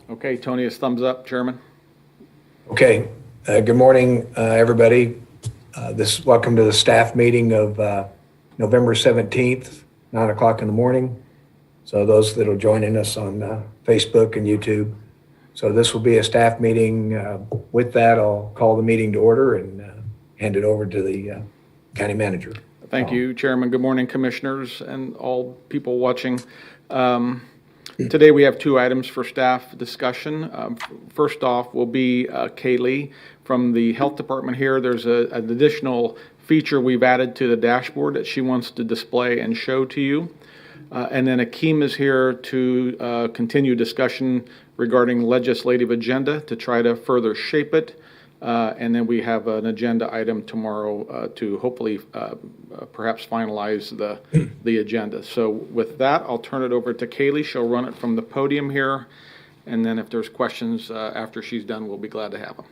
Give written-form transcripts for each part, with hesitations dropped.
Okay, Tony is thumbs up, Chairman. Okay, good morning, everybody. Welcome to the staff meeting of November 17th, 9 o'clock in the morning. So those that are joining us on Facebook and YouTube. So this will be a staff meeting. With that, I'll call the meeting to order and hand it over to the county manager. Thank you, Chairman. Good morning, Commissioners and all people watching. Today we have two items for staff discussion. First off will be Kaylee from the Health Department here. There's an additional feature we've added to the dashboard that she wants to display and show to you. And then Akeem is here to continue discussion regarding legislative agenda to try to further shape it. And then we have an agenda item tomorrow to hopefully perhaps finalize the agenda. So with that, I'll turn it over to Kaylee. She'll run it from the podium here. And then if there's questions after she's done, we'll be glad to have them.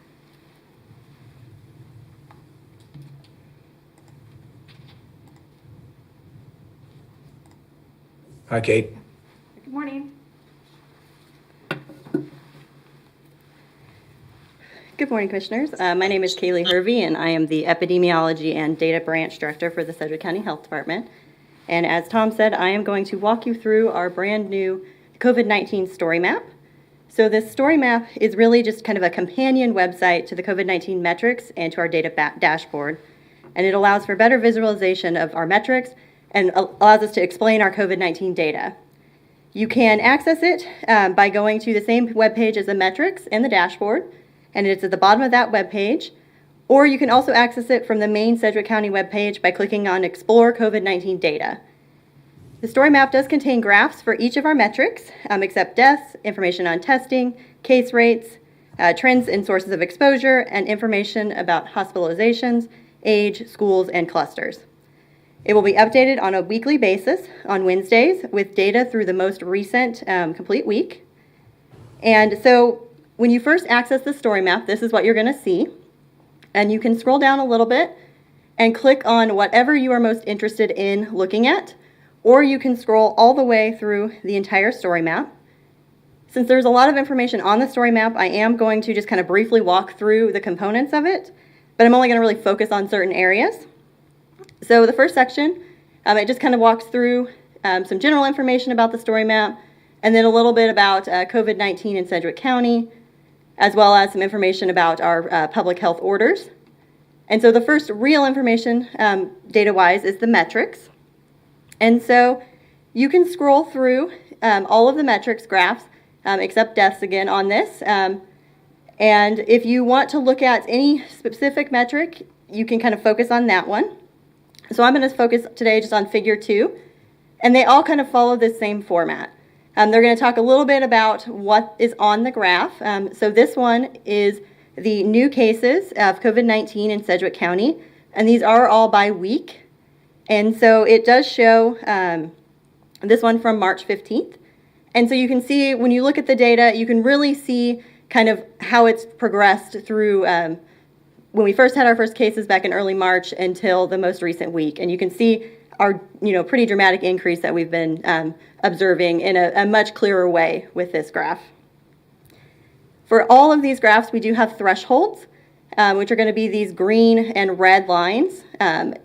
Hi, Kate. Good morning. Good morning, Commissioners. My name is Kaylee Hervey, and I am the Epidemiology and Data Branch Director for the Sedgwick County Health Department. And as Tom said, I am going to walk you through our brand new COVID-19 story map. So this story map is really just kind of a companion website to the COVID-19 metrics and to our data dashboard. And it allows for better visualization of our metrics and allows us to explain our COVID-19 data. You can access it by going to the same webpage as the metrics and the dashboard, and it's at the bottom of that webpage. Or you can also access it from the main Sedgwick County webpage by clicking on Explore COVID-19 Data. The story map does contain graphs for each of our metrics, except deaths, information on testing, case rates, trends and sources of exposure, and information about hospitalizations, age, schools, and clusters. It will be updated on a weekly basis on Wednesdays with data through the most recent complete week. And so when you first access the story map, this is what you're going to see. And you can scroll down a little bit and click on whatever you are most interested in looking at, or you can scroll all the way through the entire story map. Since there's a lot of information on the story map, I am going to just kind of briefly walk through the components of it, but I'm only going to really focus on certain areas. So the first section, it just kind of walks through some general information about the story map, and then a little bit about COVID-19 in Sedgwick County, as well as some information about our public health orders. And so the first real information, data-wise, is the metrics. And so you can scroll through all of the metrics graphs, except deaths again on this. And if you want to look at any specific metric, you can kind of focus on that one. So I'm going to focus today just on figure 2, and they all kind of follow this same format. They're going to talk a little bit about what is on the graph. So this one is the new cases of COVID-19 in Sedgwick County, and these are all by week. And so it does show this one from March 15th. And so you can see when you look at the data, you can really see kind of how it's progressed through when we first had our first cases back in early March until the most recent week. And you can see our pretty dramatic increase that we've been observing in a much clearer way with this graph. For all of these graphs, we do have thresholds, which are going to be these green and red lines.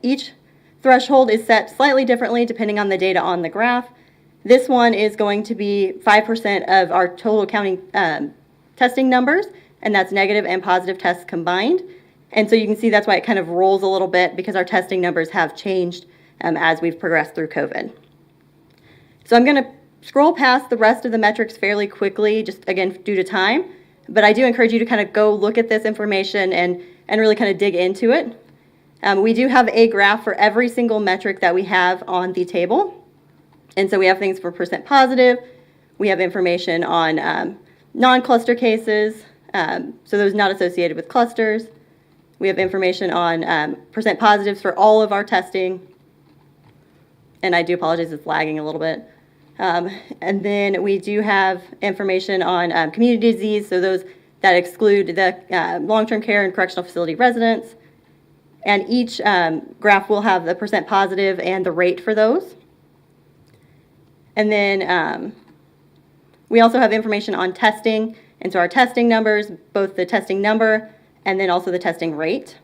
Each threshold is set slightly differently depending on the data on the graph. This one is going to be 5% of our total county testing numbers, and that's negative and positive tests combined. And so you can see that's why it kind of rolls a little bit, because our testing numbers have changed as we've progressed through COVID. So I'm going to scroll past the rest of the metrics fairly quickly, just again due to time, but I do encourage you to kind of go look at this information and really kind of dig into it. We do have a graph for every single metric that we have on the table. And so we have things for percent positive, we have information on non-cluster cases, so those not associated with clusters. We have information on percent positives for all of our testing. And I do apologize, it's lagging a little bit. And then we do have information on community disease, so those that exclude the long-term care and correctional facility residents. And each graph will have the percent positive and the rate for those. And then We also have information on testing, and so our testing numbers, both the testing number and then also the testing rate.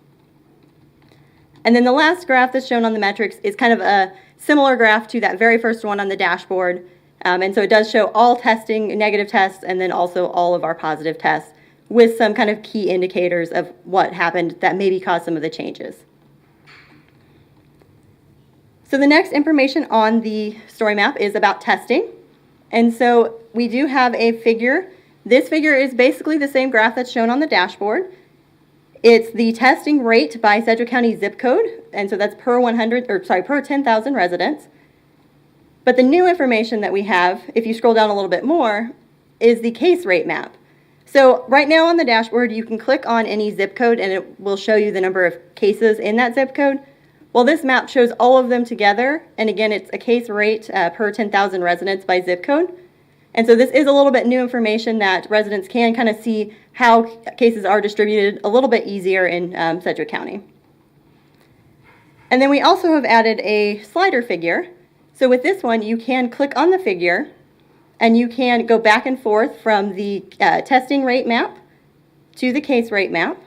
And then the last graph that's shown on the metrics is kind of a similar graph to that very first one on the dashboard. And so it does show all testing, negative tests, and then also all of our positive tests with some kind of key indicators of what happened that maybe caused some of the changes. So the next information on the story map is about testing. And so we do have a figure. This figure is basically the same graph that's shown on the dashboard. It's the testing rate by Sedgwick County zip code, and so that's per 10,000 residents. But the new information that we have, if you scroll down a little bit more, is the case rate map. So right now on the dashboard, you can click on any zip code and it will show you the number of cases in that zip code. Well, this map shows all of them together, and again, it's a case rate per 10,000 residents by zip code. And so this is a little bit new information that residents can kind of see how cases are distributed a little bit easier in Sedgwick County. And then we also have added a slider figure. So with this one, you can click on the figure and you can go back and forth from the testing rate map to the case rate map.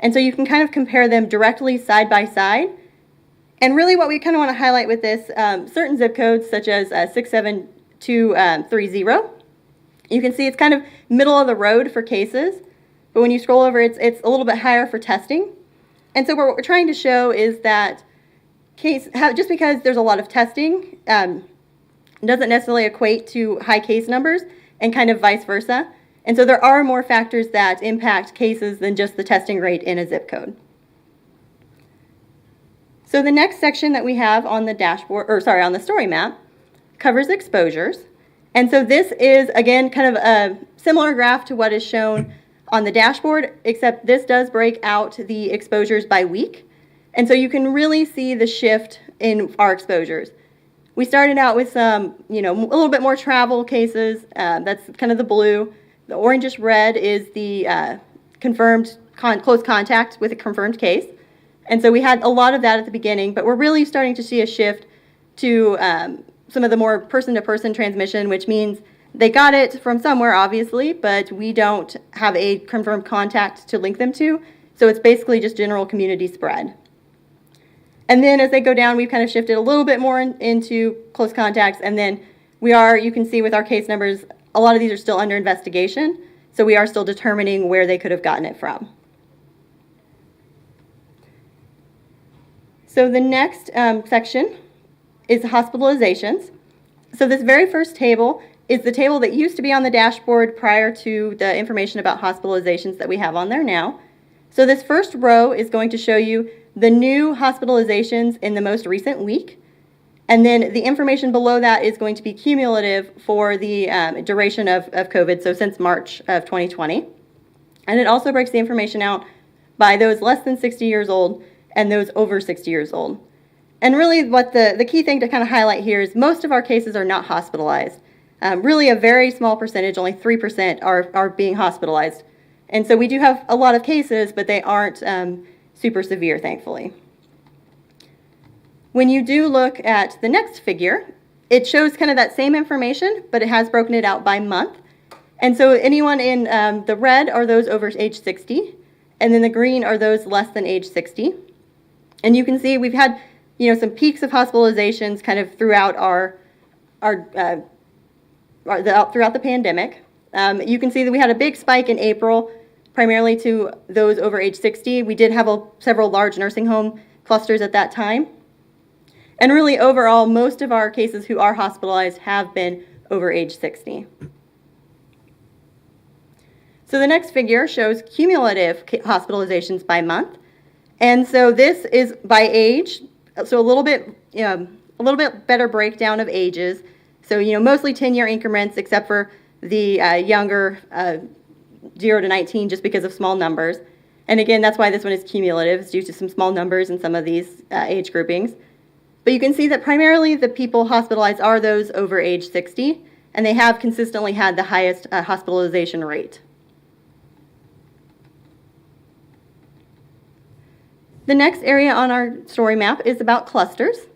And so you can kind of compare them directly side by side. And really what we kind of want to highlight with this, certain zip codes such as 67230, you can see it's kind of middle of the road for cases, but when you scroll over, it's a little bit higher for testing. And so what we're trying to show is that just because there's a lot of testing doesn't necessarily equate to high case numbers, and kind of vice versa. And so there are more factors that impact cases than just the testing rate in a zip code. So the next section that we have on the dashboard, on the story map, covers exposures. And so this is, again, kind of a similar graph to what is shown on the dashboard, except this does break out the exposures by week. And so you can really see the shift in our exposures. We started out with some, a little bit more travel cases. That's kind of the blue. The orangish red is the confirmed close contact with a confirmed case. And so we had a lot of that at the beginning, but we're really starting to see a shift to some of the more person-to-person transmission, which means they got it from somewhere, obviously, but we don't have a confirmed contact to link them to. So it's basically just general community spread. And then as they go down, we've kind of shifted a little bit more into close contacts. And then you can see with our case numbers, a lot of these are still under investigation. So we are still determining where they could have gotten it from. So the next section is hospitalizations. So this very first table is the table that used to be on the dashboard prior to the information about hospitalizations that we have on there now. So this first row is going to show you the new hospitalizations in the most recent week. And then the information below that is going to be cumulative for the duration of COVID, so since March of 2020. And it also breaks the information out by those less than 60 years old and those over 60 years old. And really what the key thing to kind of highlight here is most of our cases are not hospitalized. Really a very small percentage, only 3% are being hospitalized. And so we do have a lot of cases, but they aren't super severe, thankfully. When you do look at the next figure, it shows kind of that same information, but it has broken it out by month. And so anyone in the red are those over age 60, and then the green are those less than age 60. And you can see we've had some peaks of hospitalizations kind of throughout throughout the pandemic. You can see that we had a big spike in April, primarily to those over age 60. We did have several large nursing home clusters at that time. And really overall, most of our cases who are hospitalized have been over age 60. So the next figure shows cumulative hospitalizations by month. And so this is by age, so a little bit better breakdown of ages. So, mostly 10-year increments, except for the younger 0 to 19, just because of small numbers. And again, that's why this one is cumulative, it's due to some small numbers in some of these age groupings. But you can see that primarily the people hospitalized are those over age 60, and they have consistently had the highest hospitalization rate. The next area on our story map is about clusters.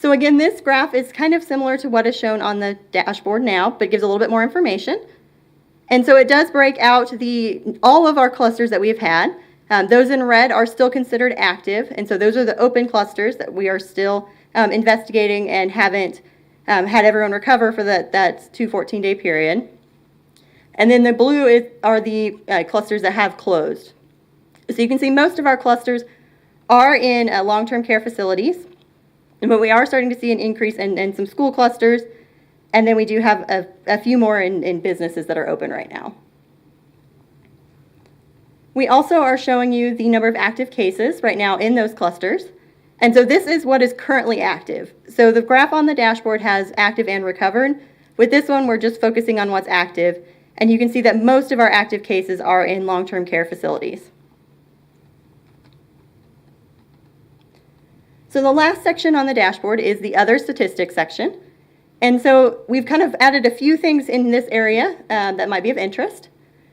So again, this graph is kind of similar to what is shown on the dashboard now, but gives a little bit more information. And so it does break out all of our clusters that we've had. Those in red are still considered active, and so those are the open clusters that we are still investigating and haven't had everyone recover for that 14-day period. And then the blue are the clusters that have closed. So you can see most of our clusters are in long-term care facilities, but we are starting to see an increase in some school clusters, and then we do have a few more in businesses that are open right now. We also are showing you the number of active cases right now in those clusters. And so this is what is currently active. So the graph on the dashboard has active and recovered. With this one, we're just focusing on what's active. And you can see that most of our active cases are in long-term care facilities. So the last section on the dashboard is the other statistics section. And so we've kind of added a few things in this area that might be of interest.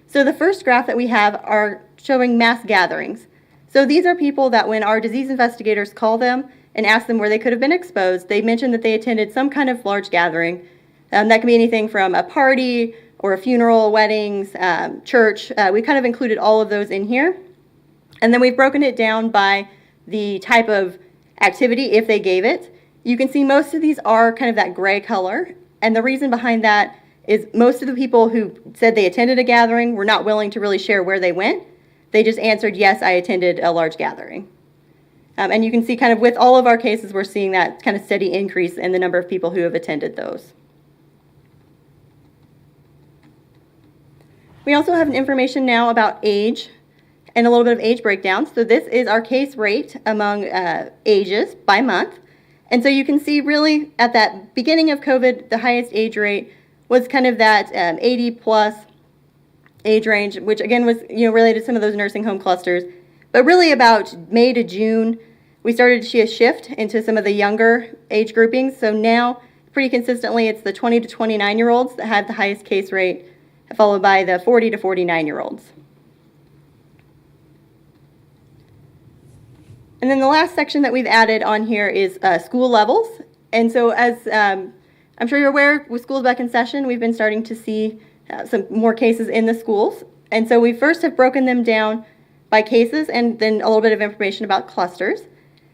So the first graph that we have are showing mass gatherings. So these are people that when our disease investigators call them and ask them where they could have been exposed, they mention that they attended some kind of large gathering. That can be anything from a party or a funeral, weddings, church. We kind of included all of those in here. And then we've broken it down by the type of activity, if they gave it. You can see most of these are kind of that gray color. And the reason behind that is most of the people who said they attended a gathering were not willing to really share where they went. They just answered, yes, I attended a large gathering. And you can see kind of with all of our cases, we're seeing that kind of steady increase in the number of people who have attended those. We also have information now about age and a little bit of age breakdown. So this is our case rate among ages by month. And so you can see really at that beginning of COVID, the highest age rate was kind of that 80 plus age range, which again was related to some of those nursing home clusters. But really about May to June, we started to see a shift into some of the younger age groupings. So now pretty consistently it's the 20 to 29-year-olds that have the highest case rate, followed by the 40 to 49-year-olds. And then the last section that we've added on here is school levels. And so as I'm sure you're aware, with schools back in session, we've been starting to see some more cases in the schools. And so we first have broken them down by cases and then a little bit of information about clusters.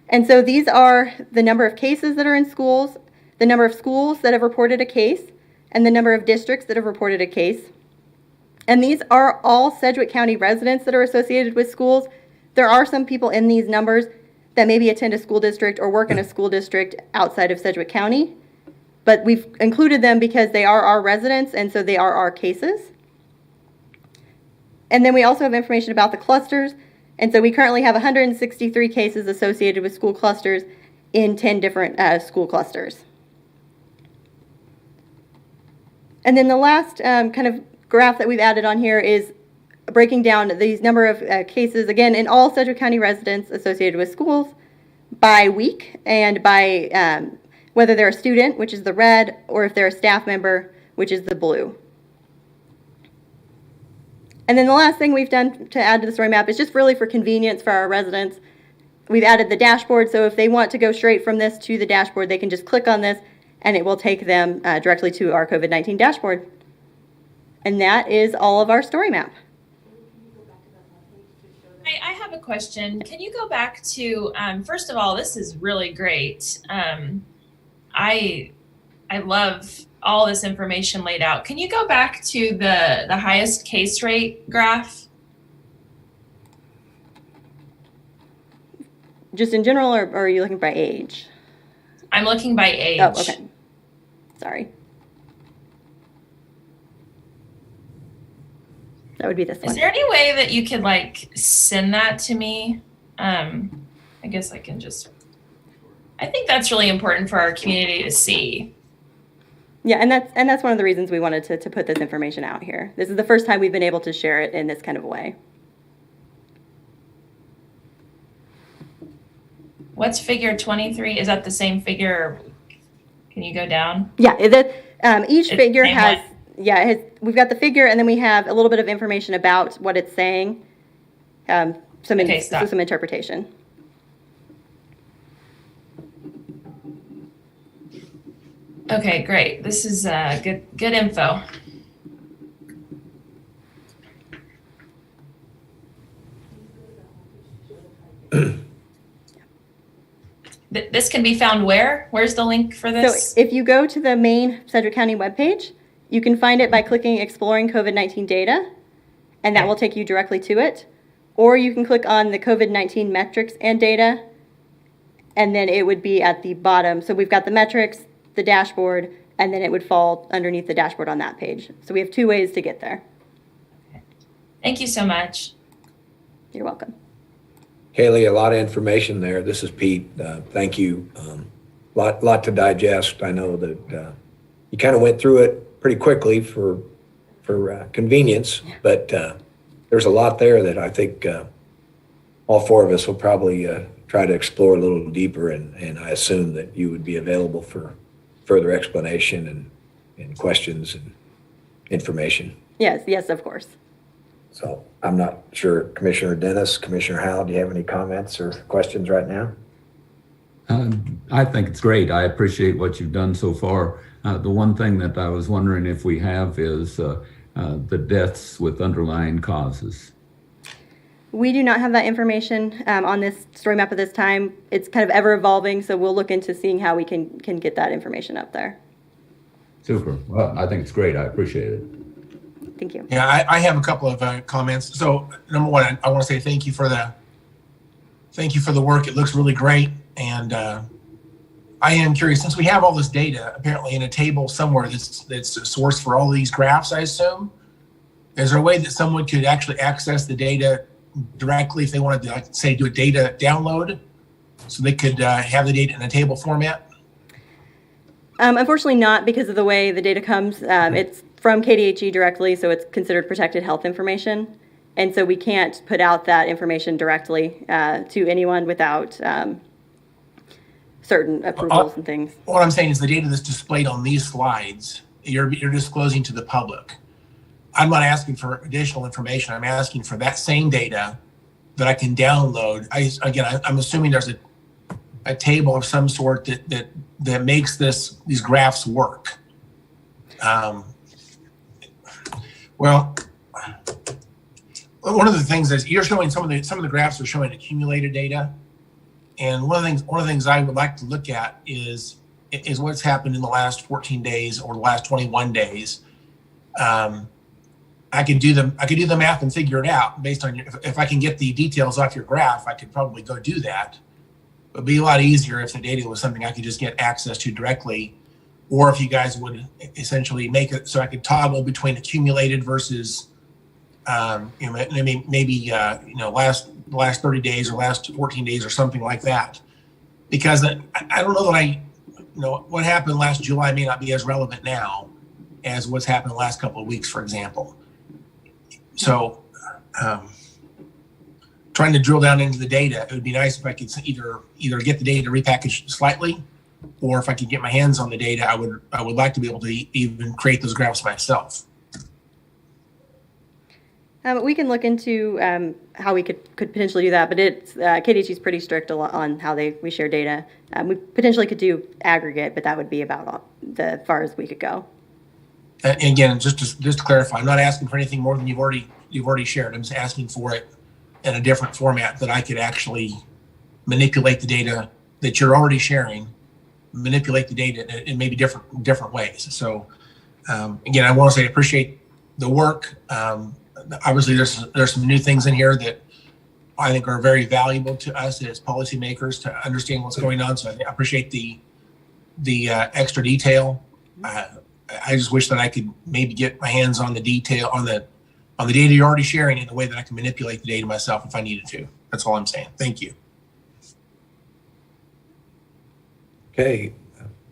And so these are the number of cases that are in schools, the number of schools that have reported a case, and the number of districts that have reported a case. And these are all Sedgwick County residents that are associated with schools. There are some people in these numbers that maybe attend a school district or work in a school district outside of Sedgwick County. But we've included them because they are our residents, and so they are our cases. And then we also have information about the clusters. And so we currently have 163 cases associated with school clusters in 10 different school clusters. And then the last kind of graph that we've added on here is breaking down these number of cases, again, in all Sedgwick County residents associated with schools by week and by whether they're a student, which is the red, or if they're a staff member, which is the blue. And then the last thing we've done to add to the story map is just really for convenience for our residents. We've added the dashboard, so if they want to go straight from this to the dashboard, they can just click on this and it will take them directly to our COVID-19 dashboard. And that is all of our story map. I have a question. Can you go back to, first of all, this is really great. I love all this information laid out. Can you go back to the highest case rate graph? Just in general, or are you looking by age? I'm looking by age. Oh, okay. Sorry. That would be this one. Is there any way that you could like send that to me? I guess I can just, I think that's really important for our community to see. Yeah, and that's one of the reasons we wanted to put this information out here. This is the first time we've been able to share it in this kind of a way. What's figure 23? Is that the same figure? Can you go down? Yeah, each figure has, we've got the figure and then we have a little bit of information about what it's saying, some interpretation. Okay, great. This is good info. This can be found where? Where's the link for this? So if you go to the main Sedgwick County webpage, you can find it by clicking Exploring COVID-19 Data, and that will take you directly to it. Or you can click on the COVID-19 metrics and data, and then it would be at the bottom. So we've got the metrics, the dashboard, and then it would fall underneath the dashboard on that page. So we have two ways to get there. Thank you so much. You're welcome. Kaylee, a lot of information there. This is Pete. Thank you. Lot to digest. I know that you kind of went through it pretty quickly for convenience, but there's a lot there that I think all four of us will probably try to explore a little deeper, and I assume that you would be available for further explanation and questions and information. Yes, of course. So I'm not sure, Commissioner Dennis, Commissioner Howell, do you have any comments or questions right now? I think it's great. I appreciate what you've done so far. The one thing that I was wondering if we have is the deaths with underlying causes. We do not have that information on this story map at this time. It's kind of ever evolving, so we'll look into seeing how we can get that information up there. Super. Well, I think it's great. I appreciate it. Thank you. Yeah, I have a couple of comments. So number one, I want to say thank you for the work. It looks really great. And I am curious, since we have all this data apparently in a table somewhere that's a source for all these graphs, I assume, is there a way that someone could actually access the data directly if they wanted to, like, say, do a data download so they could have the data in a table format? Unfortunately not, because of the way the data comes. It's from KDHE directly, so it's considered protected health information. And so we can't put out that information directly to anyone without certain approvals and things. What I'm saying is the data that's displayed on these slides, you're disclosing to the public. I'm not asking for additional information. I'm asking for that same data that I can download. I'm assuming there's a table of some sort that makes these graphs work. Well, one of the things is you're showing some of the graphs are showing accumulated data, and one of the things I would like to look at is what's happened in the last 14 days or the last 21 days. I could do the math and figure it out based on if I can get the details off your graph. I could probably go do that. It would be a lot easier if the data was something I could just get access to directly, or if you guys would essentially make it so I could toggle between accumulated versus, maybe last 30 days or last 14 days or something like that. Because I don't know that what happened last July may not be as relevant now as what's happened the last couple of weeks, for example. So, trying to drill down into the data, it would be nice if I could either get the data repackaged slightly, or if I could get my hands on the data, I would like to be able to even create those graphs myself. We can look into how we could potentially do that, but it's KDHE is pretty strict on how we share data. We potentially could do aggregate, but that would be about the far as we could go. And again, just to clarify, I'm not asking for anything more than you've already shared. I'm just asking for it in a different format that I could actually manipulate the data that you're already sharing, manipulate the data in maybe different ways. So again, I want to say I appreciate the work. Obviously, there's some new things in here that I think are very valuable to us as policymakers to understand what's going on. So I appreciate the extra detail. I just wish that I could maybe get my hands on the detail on the data you're already sharing in a way that I can manipulate the data myself if I needed to. That's all I'm saying. Thank you. Okay,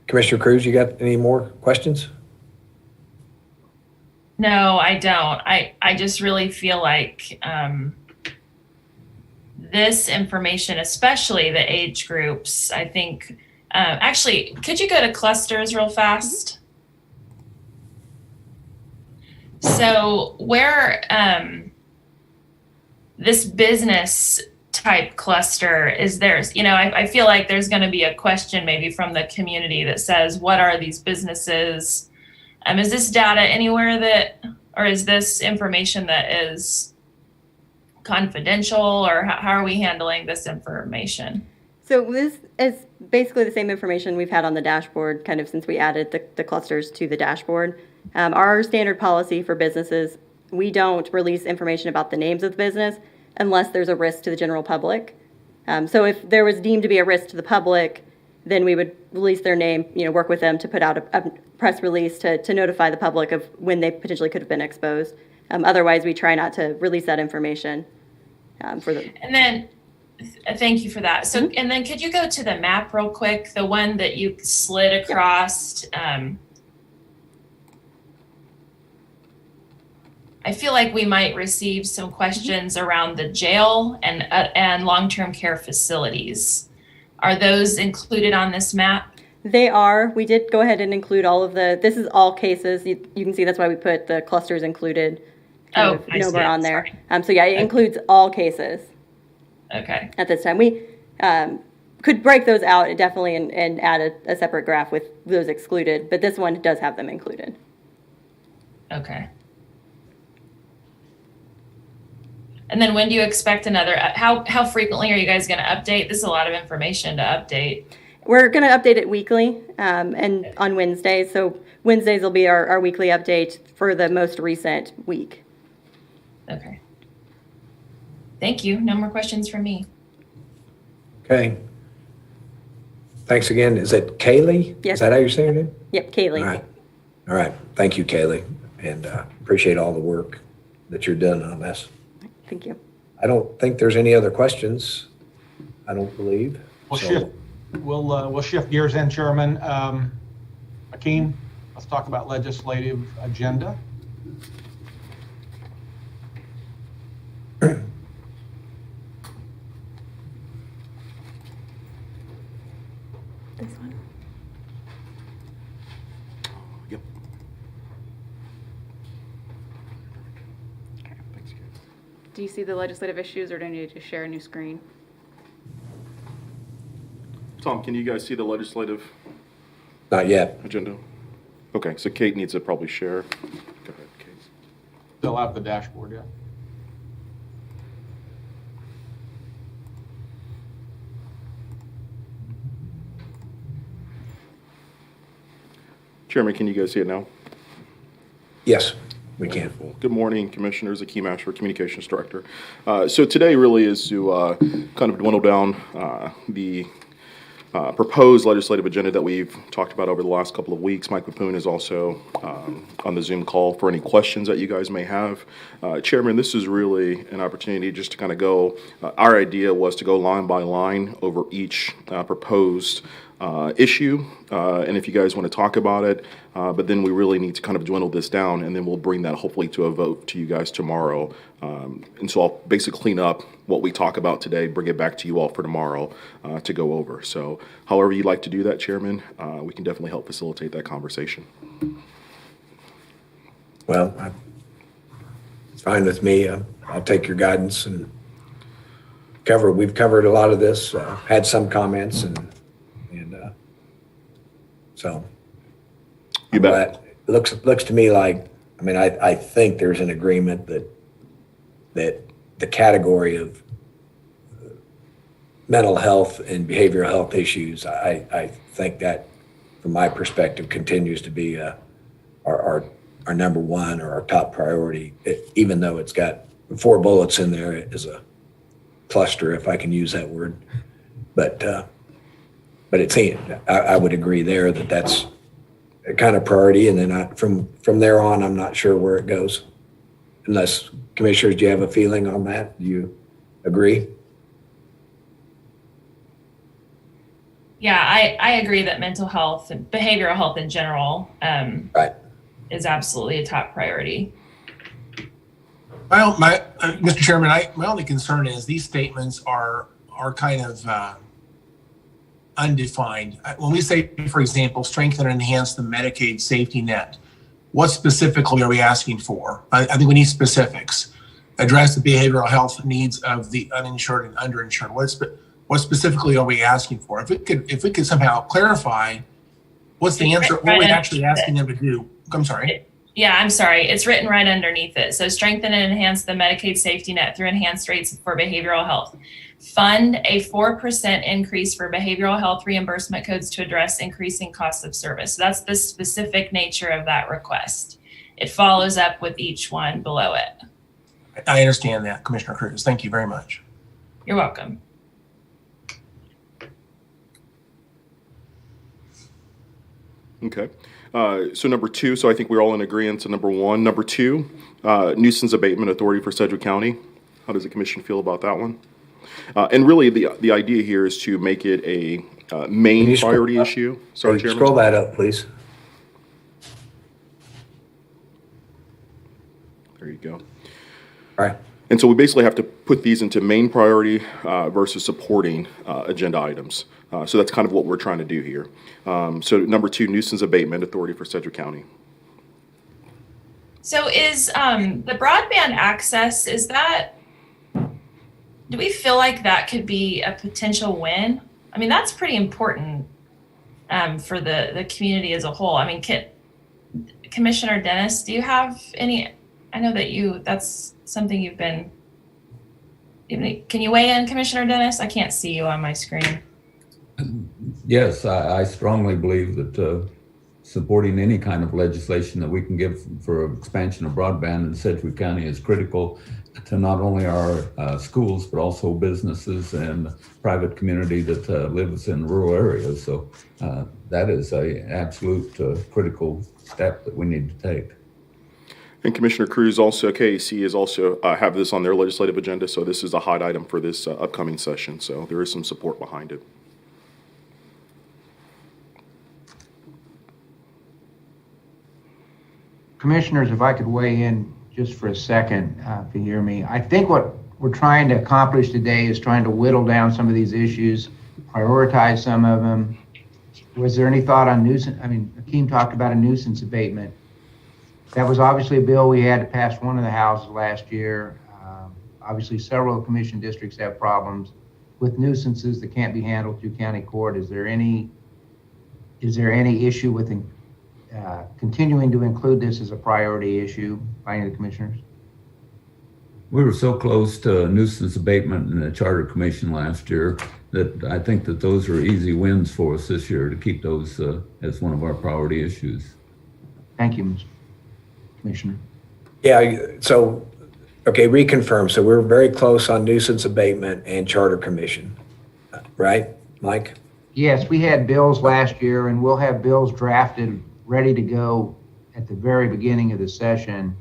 Commissioner Cruz, you got any more questions? No, I don't. I just really feel like this information, especially the age groups, I think, actually, could you go to clusters real fast? So where this business type cluster, is there, I feel like there's going to be a question maybe from the community that says, what are these businesses? Is this data anywhere or is this information that is confidential, or how are we handling this information? So this is basically the same information we've had on the dashboard kind of since we added the clusters to the dashboard. Our standard policy for businesses, we don't release information about the names of the business unless there's a risk to the general public. So if there was deemed to be a risk to the public, then we would release their name, work with them to put out a press release to notify the public of when they potentially could have been exposed. Otherwise, we try not to release that information for them. And then, thank you for that. So, and then could you go to the map real quick, the one that you slid across? I feel like we might receive some questions around the jail and long-term care facilities. Are those included on this map? They are. We did go ahead and include all of this is all cases. You can see that's why we put the clusters included number on there. So yeah, it includes all cases. Okay. At this time. We could break those out definitely and add a separate graph with those excluded, but this one does have them included. Okay. And then when do you expect another, how frequently are you guys going to update? This is a lot of information to update. We're going to update it weekly and on Wednesdays. So Wednesdays will be our weekly update for the most recent week. Okay. Thank you. No more questions from me. Okay. Thanks again. Is it Kaylee? Yes. Is that how you're saying it? Yep, Kaylee. All right. All right. Thank you, Kaylee. And appreciate all the work that you're doing on this. Thank you. I don't think there's any other questions. I don't believe. We'll shift gears then, Chairman. Akeem, let's talk about legislative agenda. This one. Yep. Do you see the legislative issues, or do I need to share a new screen? Tom, can you guys see the legislative Not yet. agenda? Okay, so Kate needs to probably share. Go ahead, Kate. Still have the dashboard, yeah. Chairman, can you guys see it now? Yes, we can. Wonderful. Good morning, Commissioners. Akeem Ashford, Communications Director. So today really is to kind of dwindle down the proposed legislative agenda that we've talked about over the last couple of weeks. Mike Papoon is also on the Zoom call for any questions that you guys may have. Chairman, this is really an opportunity just to kind of go, our idea was to go line by line over each proposed issue, and if you guys want to talk about it, but then we really need to kind of dwindle this down, and then we'll bring that hopefully to a vote to you guys tomorrow. And so I'll basically clean up what we talk about today, bring it back to you all for tomorrow to go over. So however you'd like to do that, Chairman, we can definitely help facilitate that conversation. Well, it's fine with me. I'll take your guidance and we've covered a lot of this, had some comments and so. You bet. But it looks to me like, I think there's an agreement that the category of mental health and behavioral health issues, I think that, from my perspective, continues to be our number one or our top priority, even though it's got 4 bullets in there. It is a cluster, if I can use that word. But it's, I would agree there that that's a kind of priority, and then from there on, I'm not sure where it goes. Unless, Commissioners, do you have a feeling on that? Do you agree? Yeah, I agree that mental health and behavioral health in general Right. is absolutely a top priority. Well, Mr. Chairman, my only concern is these statements are kind of undefined. When we say, for example, strengthen and enhance the Medicaid safety net, what specifically are we asking for? I think we need specifics. address the behavioral health needs of the uninsured and underinsured. What specifically are we asking for? If we could somehow clarify what's the answer, what are we actually asking them to do? I'm sorry. Yeah, I'm sorry. It's written right underneath it. So strengthen and enhance the Medicaid safety net through enhanced rates for behavioral health. Fund a 4% increase for behavioral health reimbursement codes to address increasing costs of service. So that's the specific nature of that request. It follows up with each one below it. I understand that, Commissioner Cruz. Thank you very much. You're welcome. Okay. So number two, so I think we're all in agreement to number one. Number two, nuisance abatement authority for Sedgwick County. How does the commission feel about that one? And really, the idea here is to make it a main priority issue. Sorry, Chairman. Scroll that up, please. There you go. All right. And so we basically have to put these into main priority versus supporting agenda items. So that's kind of what we're trying to do here. So number two, nuisance abatement authority for Sedgwick County. So is the broadband access, do we feel like that could be a potential win? I mean, that's pretty important for the community as a whole. I mean, Commissioner Dennis, do you have any, I know that that's something you've been, can you weigh in, Commissioner Dennis? I can't see you on my screen. Yes, I strongly believe that supporting any kind of legislation that we can give for expansion of broadband in Sedgwick County is critical to not only our schools, but also businesses and private community that lives in rural areas. So that is an absolute critical step that we need to take. And Commissioner Cruz, also KAC is also have this on their legislative agenda. So this is a hot item for this upcoming session. So there is some support behind it. Commissioners, if I could weigh in just for a second, if you hear me. I think what we're trying to accomplish today is trying to whittle down some of these issues, prioritize some of them. Was there any thought on nuisance? I mean, Akeem talked about a nuisance abatement. That was obviously a bill we had to pass one of the houses last year. Obviously, several commission districts have problems with nuisances that can't be handled through county court. Is there any issue with continuing to include this as a priority issue by any of the commissioners? We were so close to nuisance abatement in the Charter Commission last year that I think that those are easy wins for us this year to keep those as one of our priority issues. Thank you, Mr. Commissioner. Yeah, so, okay, reconfirm. So we're very close on nuisance abatement and Charter Commission, right, Mike? Yes, we had bills last year, and we'll have bills drafted ready to go at the very beginning of the session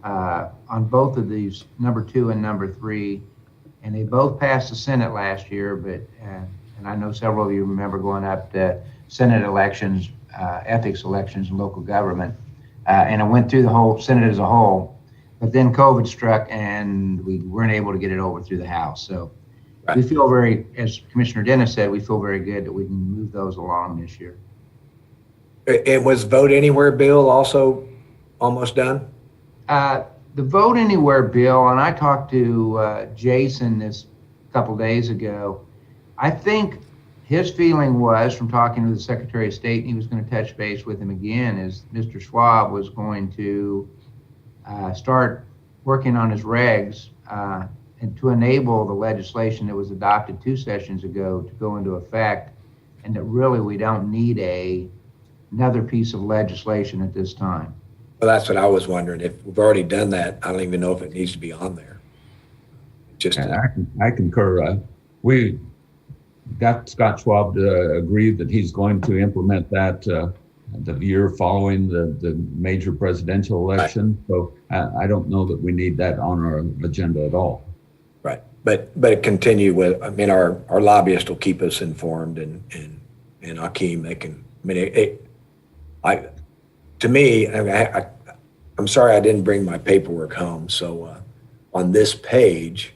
on both of these, number 2 and number 3. And they both passed the Senate last year, but, and I know several of you remember going up to Senate elections, ethics elections in local government. And it went through the whole Senate as a whole, but then COVID struck and we weren't able to get it over through the House. So right. We feel as Commissioner Dennis said, we feel very good that we can move those along this year. It was Vote Anywhere bill also almost done? The Vote Anywhere bill, and I talked to Jason this couple days ago. I think his feeling was, from talking to the Secretary of State, and he was going to touch base with him again, is Mr. Schwab was going to start working on his regs and to enable the legislation that was adopted 2 sessions ago to go into effect, and that really we don't need another piece of legislation at this time. Well, that's what I was wondering. If we've already done that, I don't even know if it needs to be on there. Just I concur. We got Scott Schwab to agree that he's going to implement that the year following the major presidential election. Right. So I don't know that we need that on our agenda at all. Right, but continue with. I mean, our lobbyist will keep us informed, and Akeem, they can. I mean, to me, I'm sorry I didn't bring my paperwork home. So on this page,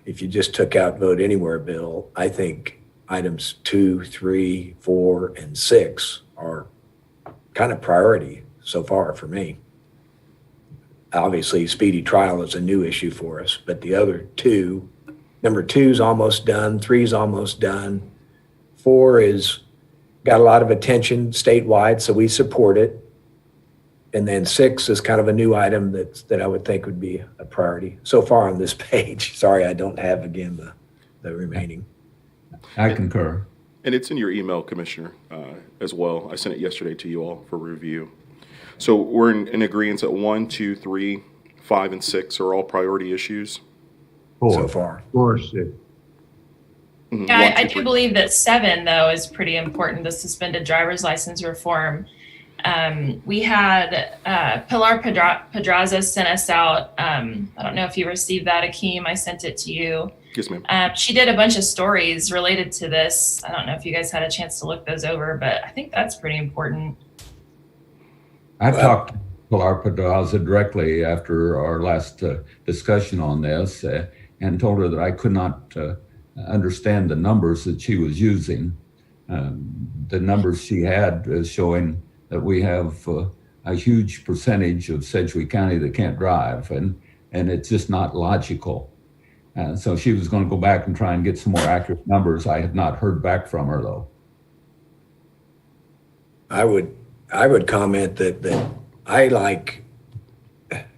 if you just took out Vote Anywhere bill, I think items 2, 3, 4, and 6 are kind of priority so far for me. obviously speedy trial is a new issue for us, but the other two, number 2's almost done, 3's almost done. 4 is got a lot of attention statewide, so we support it. And then 6 is kind of a new item that I would think would be a priority so far on this page. Sorry, I don't have, again, the remaining. I concur. And it's in your email, Commissioner, as well. I sent it yesterday to you all for review. So we're in agreement that 1, 2, 3, 5, and 6 are all priority issues. So far. Of course. Mhm. Yeah, 1, 2, I do 3. believe that 7, though, is pretty important, the suspended driver's license reform. We had Pilar Pedraza sent us out. I don't know if you received that, Akeem. I sent it to you. Yes, ma'am. She did a bunch of stories related to this. I don't know if you guys had a chance to look those over, but I think that's pretty important. I talked to Pilar Pedraza directly after our last discussion on this and told her that I could not understand the numbers that she was using. The numbers she had showing that we have a huge percentage of Sedgwick County that can't drive, and it's just not logical. So she was going to go back and try and get some more accurate numbers. I have not heard back from her, though. I would comment that I like,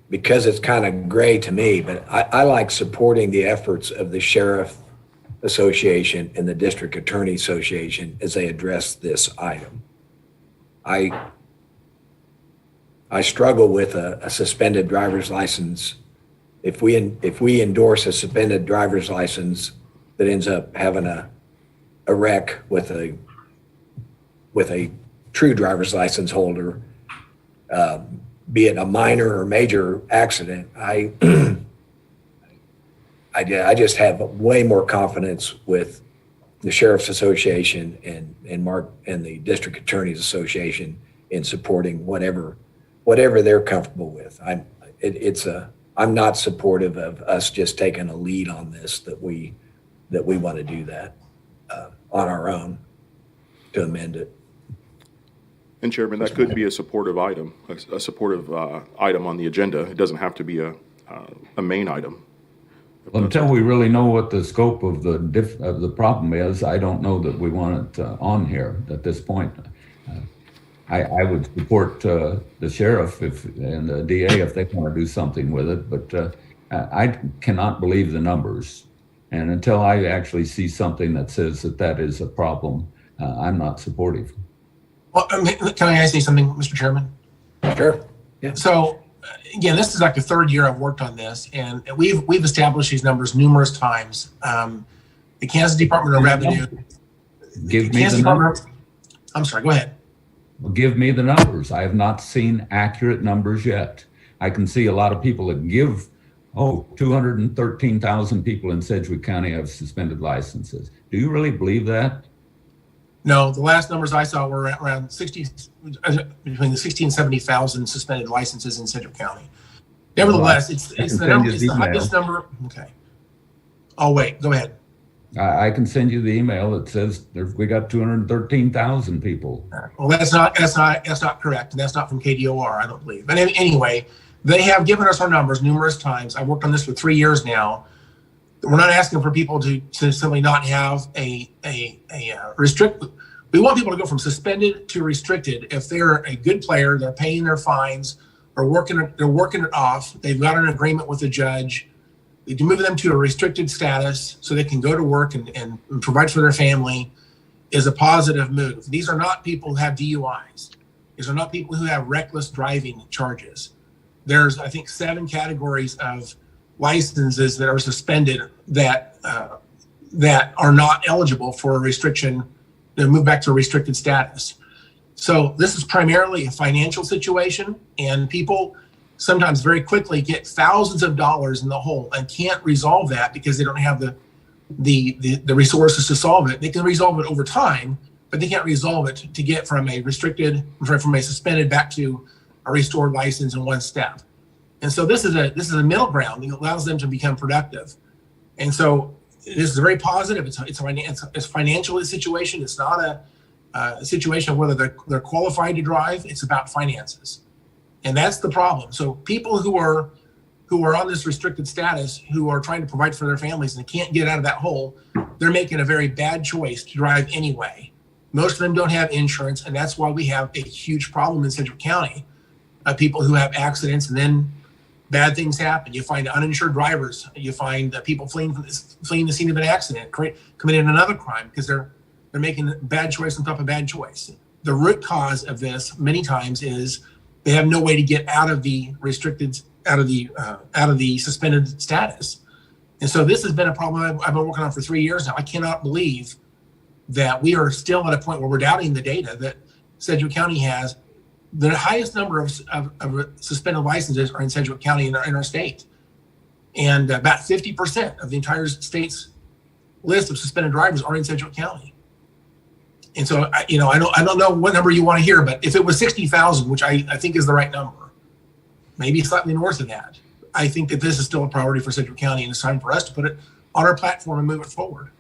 because it's kind of gray to me, but I like supporting the efforts of the Sheriff Association and the District Attorney Association as they address this item. I struggle with a suspended driver's license. If we endorse a suspended driver's license that ends up having a wreck with a true driver's license holder, be it a minor or major accident, I just have way more confidence with the Sheriff's Association and Mark and the District Attorneys Association in supporting whatever they're comfortable with. I'm not supportive of us just taking a lead on this, that we want to do that on our own to amend it. And Chairman, that could be a supportive item, a supportive item on the agenda. It doesn't have to be a main item. Well, until we really know what the scope of the problem is, I don't know that we want it on here at this point. I would support the sheriff and the DA if they want to do something with it, but I cannot believe the numbers. And until I actually see something that says that is a problem, I'm not supportive. Well, can I say something, Mr. Chairman? Sure. Yeah. So again, this is like the third year I've worked on this, and we've established these numbers numerous times. The Kansas Department of Revenue. Give me the numbers. I'm sorry, go ahead. Well, give me the numbers. I have not seen accurate numbers yet. I can see a lot of people that give, 213,000 people in Sedgwick County have suspended licenses. Do you really believe that? No, the last numbers I saw were around between the 60 and 70,000 suspended licenses in Sedgwick County. Nevertheless, it's the highest number. Okay. Oh, wait, go ahead. I can send you the email that says we got 213,000 people. Well, that's not correct, and that's not from KDOR, I don't believe. But anyway, they have given us our numbers numerous times. I've worked on this for 3 years now. We're not asking for people to simply not have a restrict. We want people to go from suspended to restricted if they're a good player, they're paying their fines, they're working it off, they've got an agreement with the judge. To move them to a restricted status so they can go to work and provide for their family is a positive move. These are not people who have DUIs. These are not people who have reckless driving charges. There's, I think, 7 categories of licenses that are suspended that are not eligible for a restriction, to move back to a restricted status. So this is primarily a financial situation, and people sometimes very quickly get thousands of dollars in the hole and can't resolve that because they don't have the resources to solve it. They can resolve it over time, but they can't resolve it to get from a suspended back to a restored license in one step. And so this is a middle ground that allows them to become productive. And so this is very positive. It's a financial situation. It's not a situation of whether they're qualified to drive. It's about finances. And that's the problem. So people who are on this restricted status, who are trying to provide for their families and can't get out of that hole, they're making a very bad choice to drive anyway. Most of them don't have insurance, and that's why we have a huge problem in Sedgwick County. People who have accidents, and then bad things happen. You find uninsured drivers. You find people fleeing the scene of an accident, committing another crime because they're making bad choice on top of bad choice. The root cause of this many times is they have no way to get out of the restricted, out of the suspended status. And so this has been a problem I've been working on for 3 years now. I cannot believe that we are still at a point where we're doubting the data that Sedgwick County has. The highest number of suspended licenses are in Sedgwick County in our state. And about 50% of the entire state's list of suspended drivers are in Sedgwick County. And so, I don't know what number you want to hear, but if it was 60,000, which I think is the right number, maybe slightly north of that, I think that this is still a priority for Sedgwick County, and it's time for us to put it on our platform and move it forward.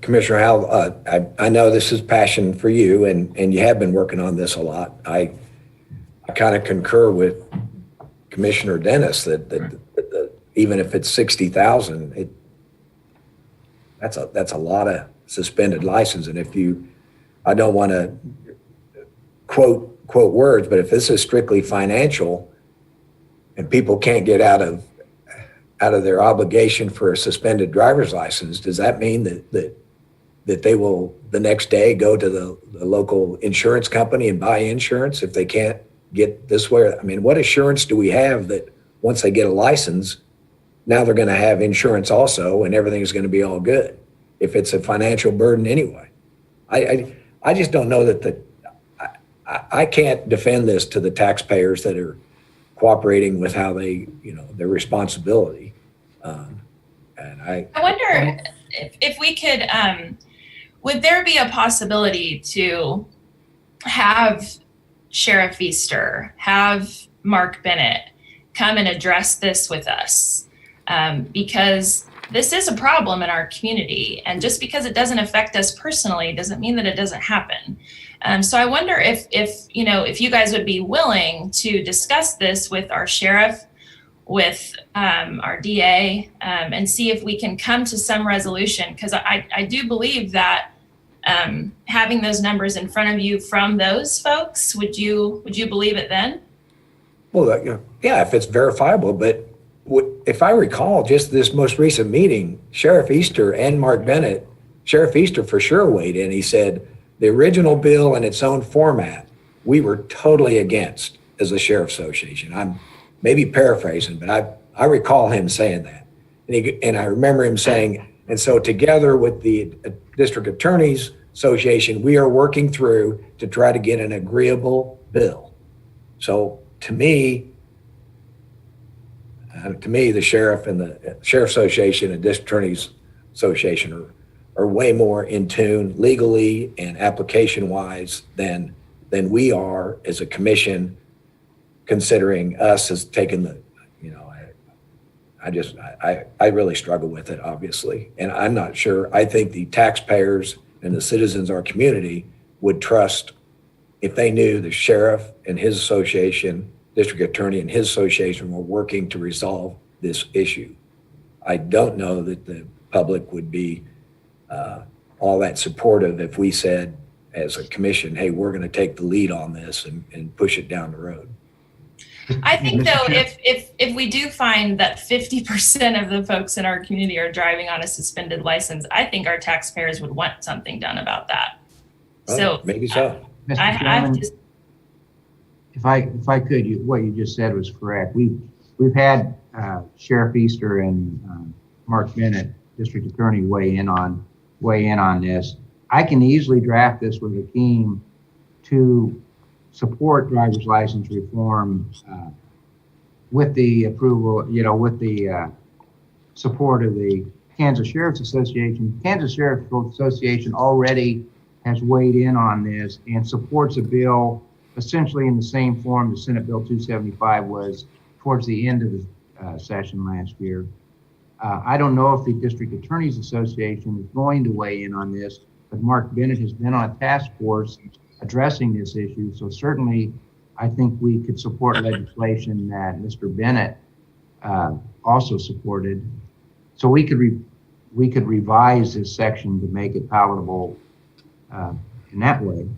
Commissioner Howell, I know this is passion for you, and you have been working on this a lot. I kind of concur with Commissioner Dennis that even if it's 60,000, that's a lot of suspended license. And I don't want to quote words, but if this is strictly financial and people can't get out of their obligation for a suspended driver's license, does that mean that they will the next day go to the local insurance company and buy insurance if they can't get this way? I mean, what assurance do we have that once they get a license, now they're going to have insurance also and everything's going to be all good if it's a financial burden anyway? I just don't know that I can't defend this to the taxpayers that are cooperating with how they, their responsibility. And I wonder if we could, would there be a possibility to have Sheriff Easter, have Mark Bennett come and address this with us? Because this is a problem in our community, and just because it doesn't affect us personally doesn't mean that it doesn't happen. So I wonder if you guys would be willing to discuss this with our sheriff, with our DA, and see if we can come to some resolution. Because I do believe that having those numbers in front of you from those folks, would you believe it then? Well, yeah, if it's verifiable. But if I recall, just this most recent meeting, Sheriff Easter and Mark Bennett, Sheriff Easter for sure weighed in. He said the original bill in its own format, we were totally against as a Sheriff Association. I'm maybe paraphrasing, but I recall him saying that. And I remember him saying, and so together with the District Attorneys Association, we are working through to try to get an agreeable bill. So to me, the sheriff and the Sheriff Association and District Attorneys Association are way more in tune legally and application-wise than we are as a commission, considering us as taking the, I really struggle with it, obviously. And I'm not sure, I think the taxpayers and the citizens of our community would trust if they knew the sheriff and his association, district attorney and his association were working to resolve this issue. I don't know that the public would be all that supportive if we said as a commission, hey, we're going to take the lead on this and push it down the road. I think though, if we do find that 50% of the folks in our community are driving on a suspended license, I think our taxpayers would want something done about that. So maybe so. If I could, what you just said was correct. We've had Sheriff Easter and Mark Bennett, District Attorney, weigh in on this. I can easily draft this with Akeem to support driver's license reform with the approval, with the support of the Kansas Sheriff's Association. Kansas Sheriff's Association already has weighed in on this and supports a bill essentially in the same form the Senate Bill 275 was towards the end of the session last year. I don't know if the District Attorneys Association is going to weigh in on this, but Mark Bennett has been on a task force addressing this issue. So certainly, I think we could support legislation that Mr. Bennett also supported. So we could revise this section to make it palatable in that way.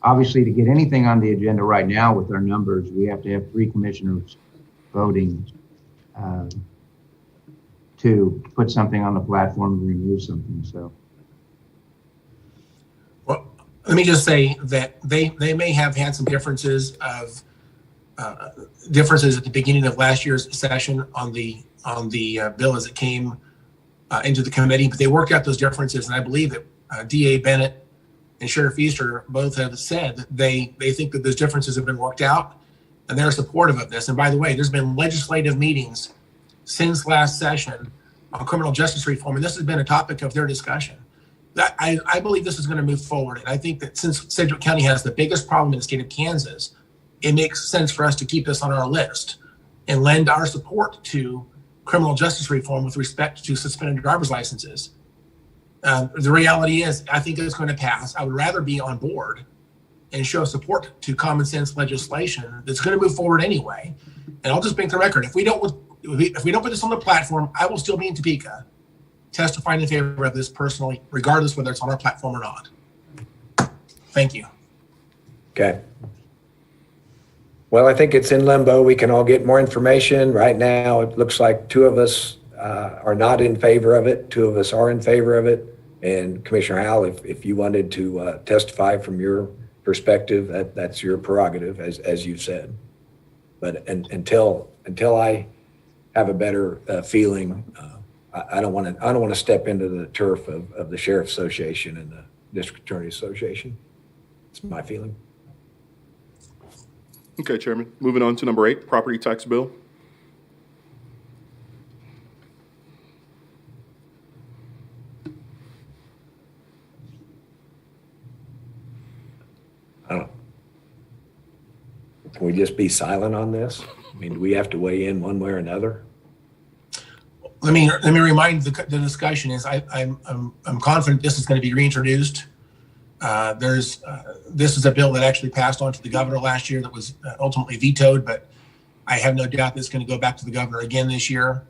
Obviously, to get anything on the agenda right now with our numbers, we have to have 3 commissioners voting to put something on the platform and remove something. So, Well, let me just say that they may have had some differences of differences at the beginning of last year's session on the bill as it came into the committee, but they worked out those differences, and I believe that DA Bennett and Sheriff Easter both have said that they think that those differences have been worked out, and they're supportive of this. And by the way, there's been legislative meetings since last session on criminal justice reform, and this has been a topic of their discussion. I believe this is going to move forward, and I think that since Sedgwick County has the biggest problem in the state of Kansas, it makes sense for us to keep this on our list and lend our support to criminal justice reform with respect to suspended driver's licenses. The reality is, I think it's going to pass. I would rather be on board and show support to common sense legislation that's going to move forward anyway. And I'll just make the record: if we don't put this on the platform, I will still be in Topeka testifying in favor of this personally, regardless whether it's on our platform or not. Thank you. Okay. Well, I think it's in limbo. We can all get more information. Right now, it looks like 2 of us are not in favor of it. 2 of us are in favor of it. And Commissioner Howell, if you wanted to testify from your perspective, that's your prerogative, as you said. But until I have a better feeling, I don't want to step into the turf of the Sheriff Association and the District Attorney Association. It's my feeling. Okay, Chairman. Moving on to number 8, property tax bill. I don't know. Can we just be silent on this? I mean, do we have to weigh in one way or another? Let me remind the discussion is I'm confident this is going to be reintroduced. This is a bill that actually passed on to the governor last year that was ultimately vetoed, but I have no doubt that it's going to go back to the governor again this year,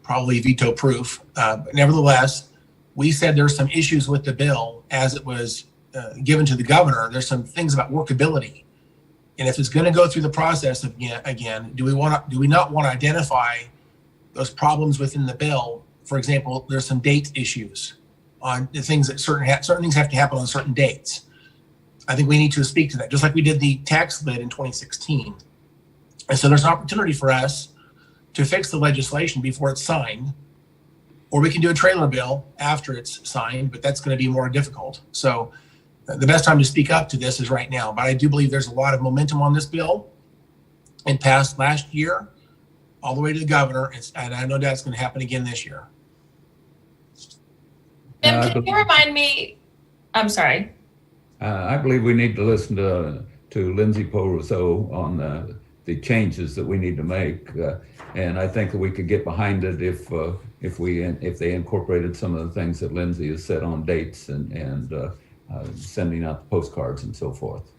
probably veto proof. But nevertheless, we said there's some issues with the bill as it was given to the governor. There's some things about workability, and if it's going to go through the process again, do we not want to identify those problems within the bill? For example, there's some date issues on the things that certain things have to happen on certain dates. I think we need to speak to that, just like we did the tax lid in 2016. And so there's an opportunity for us to fix the legislation before it's signed, or we can do a trailer bill after it's signed, but that's going to be more difficult. So the best time to speak up to this is right now. But I do believe there's a lot of momentum on this bill. It passed last year all the way to the governor, and I know that's going to happen again this year. Tim, can you remind me? I'm sorry. I believe we need to listen to Lindsay Poe-Rousseau on the changes that we need to make, and I think that we could get behind it if they incorporated some of the things that Lindsay has said on dates and sending out the postcards and so forth.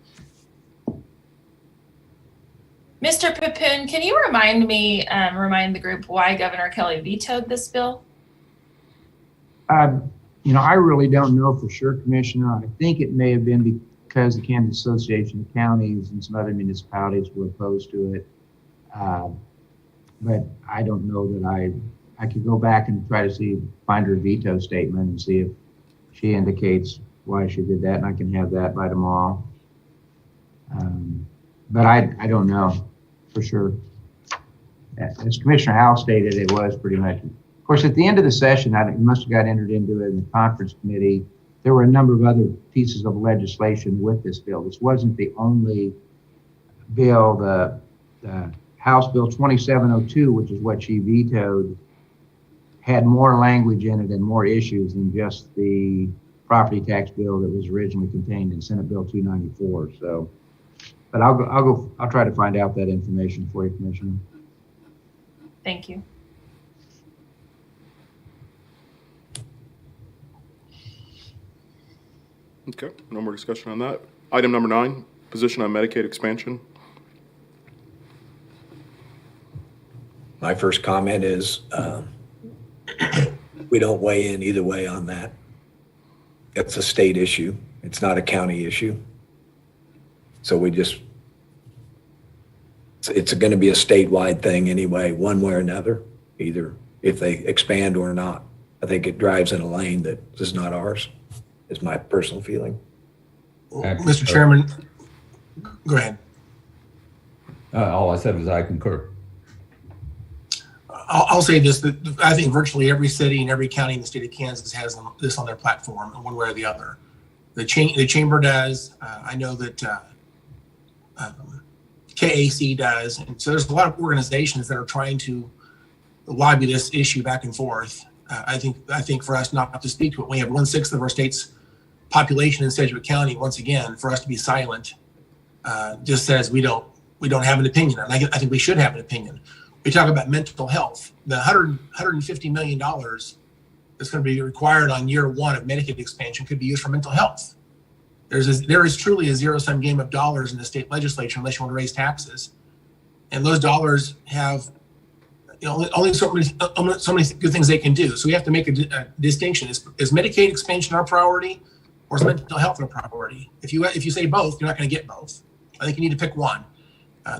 Mr. Papoon, can you remind the group why Governor Kelly vetoed this bill? I really don't know for sure, Commissioner. I think it may have been because the Kansas Association of Counties and some other municipalities were opposed to it. But I don't know that I could go back and try to find her veto statement and see if she indicates why she did that, and I can have that by tomorrow. But I don't know for sure. As Commissioner Howell stated, it was pretty much. Of course, at the end of the session, it must have got entered into it in the conference committee. There were a number of other pieces of legislation with this bill. This wasn't the only bill. The House Bill 2702, which is what she vetoed, had more language in it and more issues than just the property tax bill that was originally contained in Senate Bill 294. So, but I'll try to find out that information for you, Commissioner. Thank you. Okay, no more discussion on that. Item number 9, position on Medicaid expansion. My first comment is we don't weigh in either way on that. It's a state issue. It's not a county issue. So it's going to be a statewide thing anyway, one way or another, either if they expand or not. I think it drives in a lane that is not ours, is my personal feeling. Mr. Chairman, go ahead. All I said was I concur. I'll say this, that I think virtually every city and every county in the state of Kansas has this on their platform in one way or the other. The chamber does. I know that KAC does. And so there's a lot of organizations that are trying to lobby this issue back and forth. I think for us not to speak to it, we have 1/6 of our state's population in Sedgwick County. Once again, for us to be silent just says we don't have an opinion. And I think we should have an opinion. We talk about mental health. The $150 million that's going to be required on year 1 of Medicaid expansion could be used for mental health. There is truly a zero-sum game of dollars in the state legislature unless you want to raise taxes, and those dollars have only so many good things they can do. So we have to make a distinction. Is Medicaid expansion our priority, or is mental health our priority? If you say both, you're not going to get both. I think you need to pick one.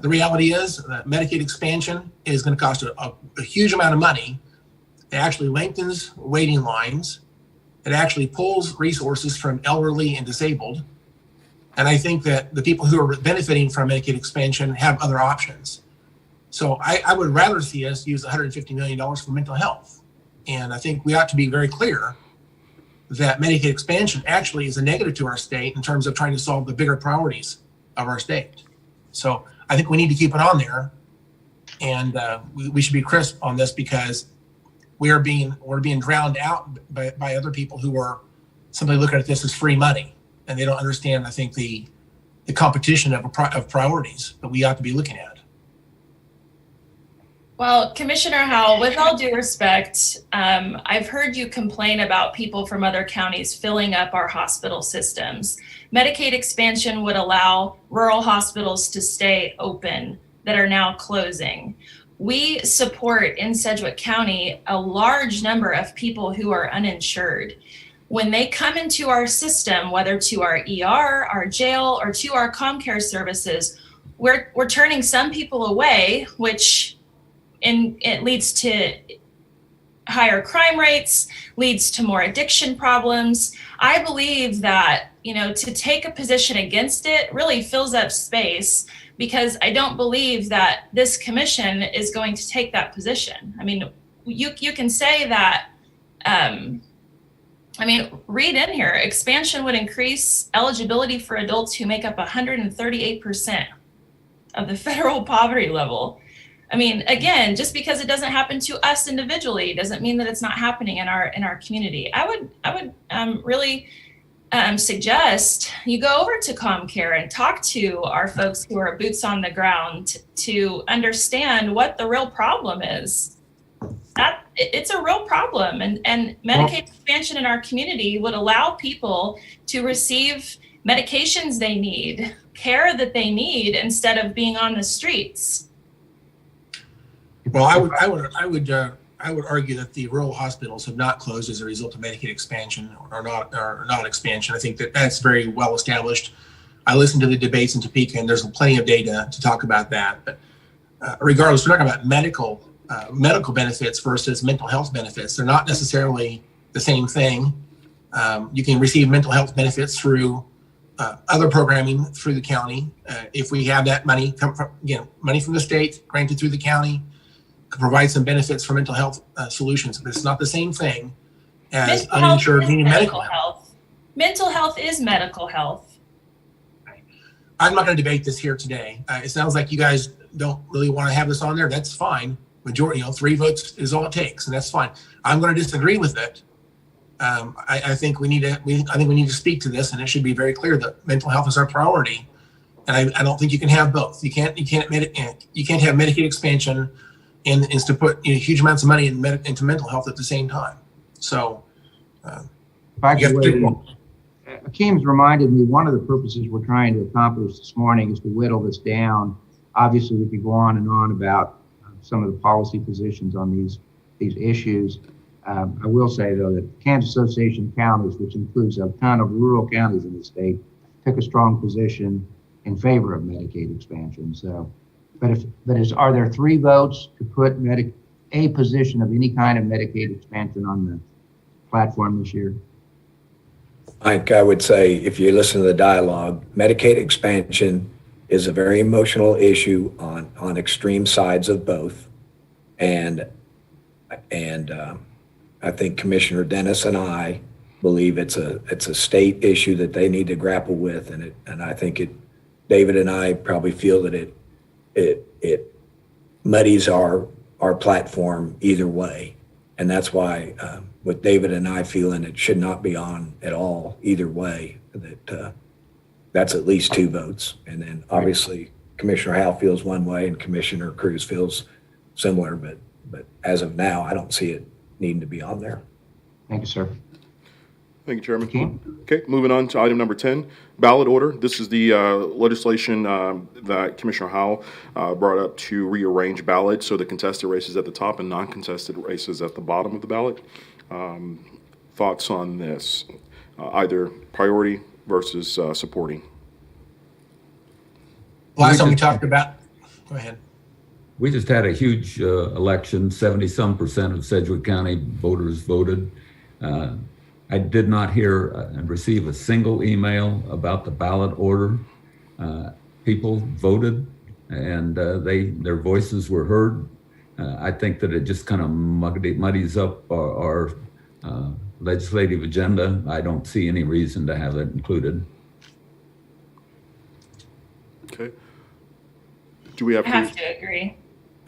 The reality is that Medicaid expansion is going to cost a huge amount of money. It actually lengthens waiting lines. It actually pulls resources from elderly and disabled. And I think that the people who are benefiting from Medicaid expansion have other options. So I would rather see us use $150 million for mental health. And I think we ought to be very clear that Medicaid expansion actually is a negative to our state in terms of trying to solve the bigger priorities of our state. So I think we need to keep it on there, and we should be crisp on this because we're being drowned out by other people who are simply looking at this as free money, and they don't understand, I think, the competition of priorities that we ought to be looking at. Well, Commissioner Howell, with all due respect, I've heard you complain about people from other counties filling up our hospital systems. Medicaid expansion would allow rural hospitals to stay open that are now closing. We support in Sedgwick County a large number of people who are uninsured. When they come into our system, whether to our ER, our jail, or to our ComCare services, we're turning some people away, which it leads to higher crime rates, leads to more addiction problems. I believe that, to take a position against it really fills up space, because I don't believe that this commission is going to take that position. I mean, you can say that, read in here, expansion would increase eligibility for adults who make up 138% of the federal poverty level. I mean, again, just because it doesn't happen to us individually doesn't mean that it's not happening in our community. I would really suggest you go over to ComCare and talk to our folks who are boots on the ground to understand what the real problem is. That it's a real problem, and Medicaid expansion in our community would allow people to receive medications they need, care that they need, instead of being on the streets. Well, I would argue that the rural hospitals have not closed as a result of Medicaid expansion or not expansion. I think that's very well established. I listened to the debates in Topeka, and there's plenty of data to talk about that. But regardless, we're talking about medical benefits versus mental health benefits. They're not necessarily the same thing. You can receive mental health benefits through other programming through the county. If we have that money money from the state granted through the county, could provide some benefits for mental health solutions, but it's not the same thing as uninsured meaning medical health. Mental health is medical health. I'm not going to debate this here today. It sounds like you guys don't really want to have this on there. That's fine. Majority, 3 votes is all it takes, and that's fine. I'm going to disagree with it. I think we need to speak to this, and it should be very clear that mental health is our priority. And I don't think you can have both. You can't have Medicaid expansion and is to put huge amounts of money into mental health at the same time. So If I could weigh in, Akeem's reminded me, one of the purposes we're trying to accomplish this morning is to whittle this down. Obviously, we could go on and on about some of the policy positions on these issues. I will say, though, that Kansas Association of Counties, which includes a ton of rural counties in the state, took a strong position in favor of Medicaid expansion. So, are there 3 votes to put a position of any kind of Medicaid expansion on the platform this year? Mike, I would say, if you listen to the dialogue, Medicaid expansion is a very emotional issue on extreme sides of both. And I think Commissioner Dennis and I believe it's a state issue that they need to grapple with. And I think David and I probably feel that it muddies our platform either way. And that's why, with David and I feeling it should not be on at all either way, that's at least 2 votes. And then obviously Commissioner Howe feels one way and Commissioner Cruz feels similar, but as of now, I don't see it needing to be on there. Thank you, sir. Thank you, Chairman. Akeem? Okay, moving on to item number 10, ballot order. This is the legislation that Commissioner Howell brought up to rearrange ballots so the contested races at the top and non-contested races at the bottom of the ballot. Thoughts on this, either priority versus supporting? Last time we talked about, go ahead. We just had a huge election. 70-some% of Sedgwick County voters voted. I did not hear and receive a single email about the ballot order. People voted, and their voices were heard. I think that it just kind of muddies up our legislative agenda. I don't see any reason to have it included. Okay. Do we have? I have to agree.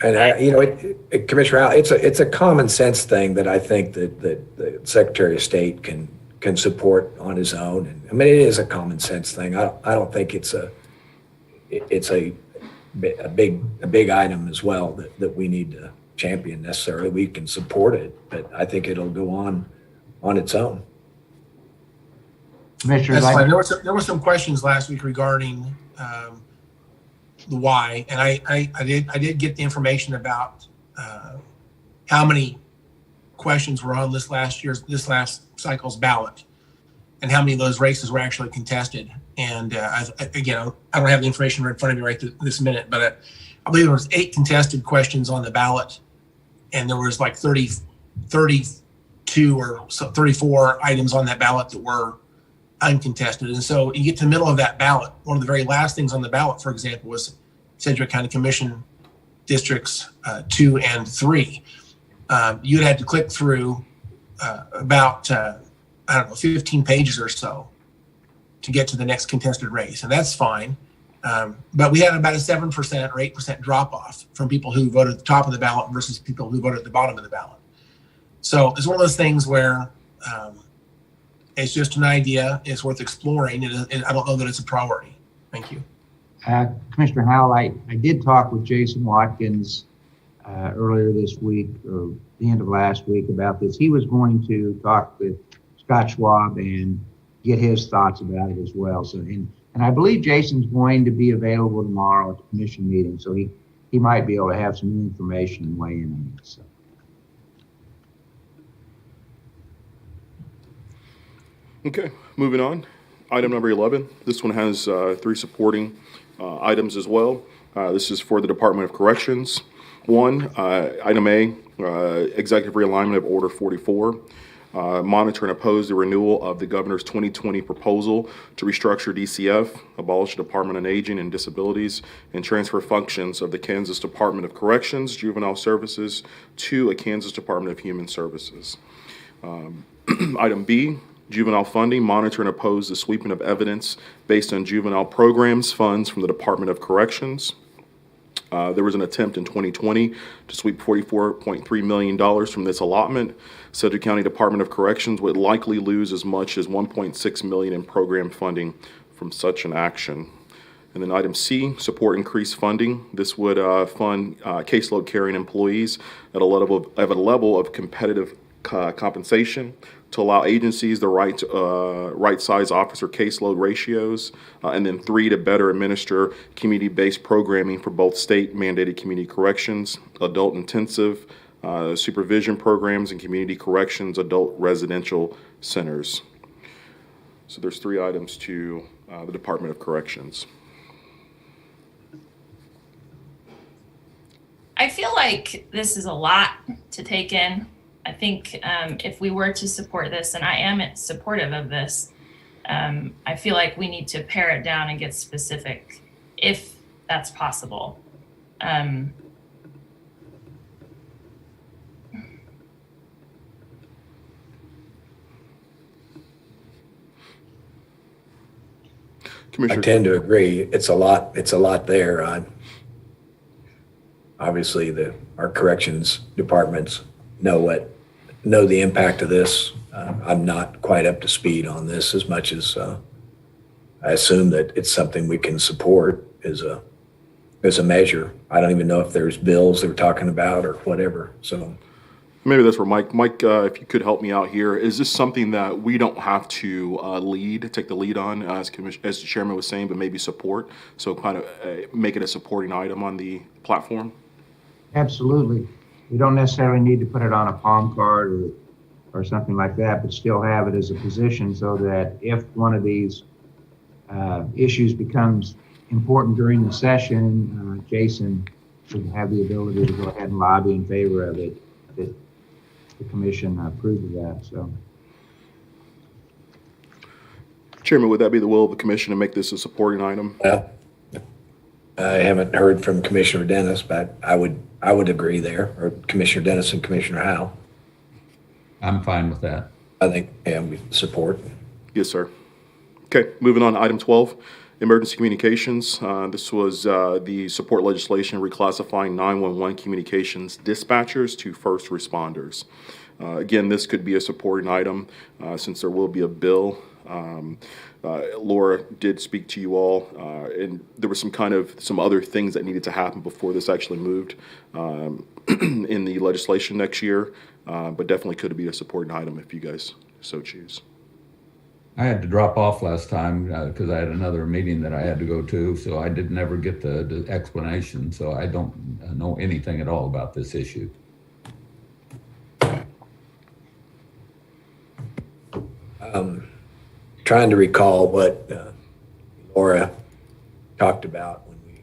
And Commissioner Al, it's a common sense thing that I think that the Secretary of State can support on his own. And I mean, it is a common sense thing. I don't think it's a big item as well that we need to champion necessarily. We can support it, but I think it'll go on its own. Commissioner, That's fine. There were some questions last week regarding the why, and I did get the information about how many questions were on this last cycle's ballot, and how many of those races were actually contested. And again, I don't have the information right in front of me right this minute, but I believe there was 8 contested questions on the ballot, and there was like 32 or 34 items on that ballot that were uncontested. And so you get to the middle of that ballot, one of the very last things on the ballot, for example, was Sedgwick County Commission districts 2 and 3. You'd had to click through about 15 pages or so to get to the next contested race, and that's fine. But we had about a 7% or 8% drop off from people who voted at the top of the ballot versus people who voted at the bottom of the ballot. So it's one of those things where it's just an idea. It's worth exploring. And I don't know that it's a priority. Thank you. Commissioner Howell, I did talk with Jason Watkins earlier this week or the end of last week about this. He was going to talk with Scott Schwab and get his thoughts about it as well. So, and I believe Jason's going to be available tomorrow at the commission meeting, so he might be able to have some new information and weigh in on this. So. Okay, moving on. Item number 11. This one has 3 supporting items as well. This is for the Department of Corrections. 1, item A, executive realignment of Order 44. Monitor and oppose the renewal of the governor's 2020 proposal to restructure DCF, abolish the Department on Aging and Disabilities, and transfer functions of the Kansas Department of Corrections, Juvenile Services to a Kansas Department of Human Services. Item B, juvenile funding, monitor and oppose the sweeping of evidence based on juvenile programs funds from the Department of Corrections. There was an attempt in 2020 to sweep $44.3 million from this allotment. Sedgwick County Department of Corrections would likely lose as much as $1.6 million in program funding from such an action. And then item C, support increased funding. This would fund caseload carrying employees at a level of competitive compensation, to allow agencies the right size officer caseload ratios, and then 3, to better administer community-based programming for both state mandated community corrections, adult intensive supervision programs, and community corrections adult residential centers. So there's 3 items to the Department of Corrections. I feel like this is a lot to take in. I think if we were to support this, and I am supportive of this, I feel like we need to pare it down and get specific, if that's possible. I Commissioner, tend to agree. It's a lot there. Obviously, our corrections departments know the impact of this. I'm not quite up to speed on this as much as I assume that it's something we can support as a measure. I don't even know if there's bills they're talking about or whatever. So maybe that's where Mike, if you could help me out here. Is this something that we don't have to take the lead on, as the chairman was saying, but maybe support? So kind of make it a supporting item on the platform? Absolutely. We don't necessarily need to put it on a palm card or something like that, but still have it as a position so that if one of these issues becomes important during the session, Jason should have the ability to go ahead and lobby in favor of it, that the commission approved of that. So, Chairman, would that be the will of the commission to make this a supporting item? well, I haven't heard from Commissioner Dennis, but I would agree there, or Commissioner Dennis and Commissioner Howe. I'm fine with that. I think, we support. Yes, sir. Okay, moving on to item 12, emergency communications. This was the support legislation reclassifying 911 communications dispatchers to first responders. Again, this could be a supporting item since there will be a bill. Laura did speak to you all, and there was some other things that needed to happen before this actually moved in the legislation next year, but definitely could be a supporting item if you guys so choose. I had to drop off last time because I had another meeting that I had to go to, so I did never get the explanation, so I don't know anything at all about this issue. Trying to recall what Laura talked about when we.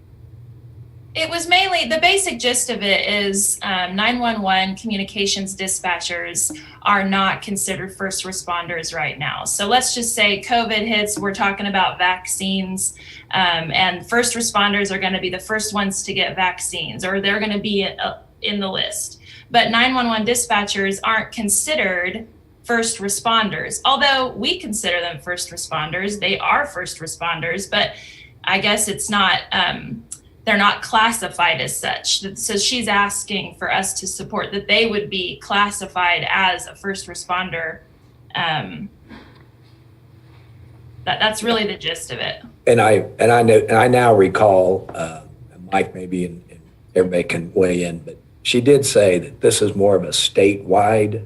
It was mainly, the basic gist of it is 911 communications dispatchers are not considered first responders right now. So let's just say COVID hits, we're talking about vaccines, and first responders are going to be the first ones to get vaccines, or they're going to be in the list. But 911 dispatchers aren't considered first responders, although we consider them first responders. They are first responders, but I guess it's not, they're not classified as such. So she's asking for us to support that they would be classified as a first responder. That's really the gist of it. And I now recall, Mike maybe and everybody can weigh in, but she did say that this is more of a statewide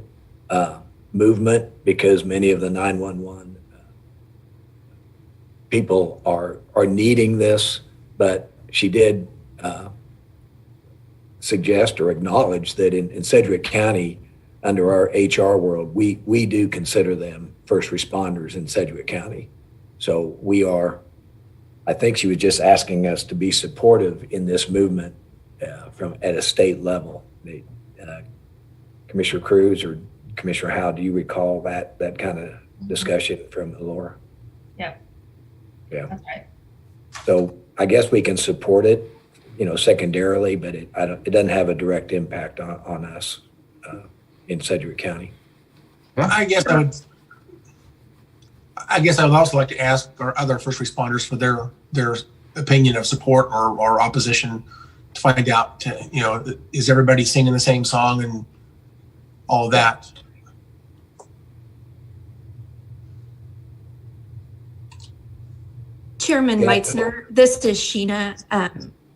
movement because many of the 911 people are needing this, but she did suggest or acknowledge that in Sedgwick County, under our HR world, we do consider them first responders in Sedgwick County. So we are, I think she was just asking us to be supportive in this movement at a state level. Commissioner Cruz or Commissioner Howe, do you recall that kind of discussion from Laura? Yep. Yeah. That's right. So I guess we can support it, secondarily, but it doesn't have a direct impact on us in Sedgwick County. I guess I would also like to ask our other first responders for their opinion of support or opposition to find out, is everybody singing the same song and all of that. Chairman Meitzner, this is Sheena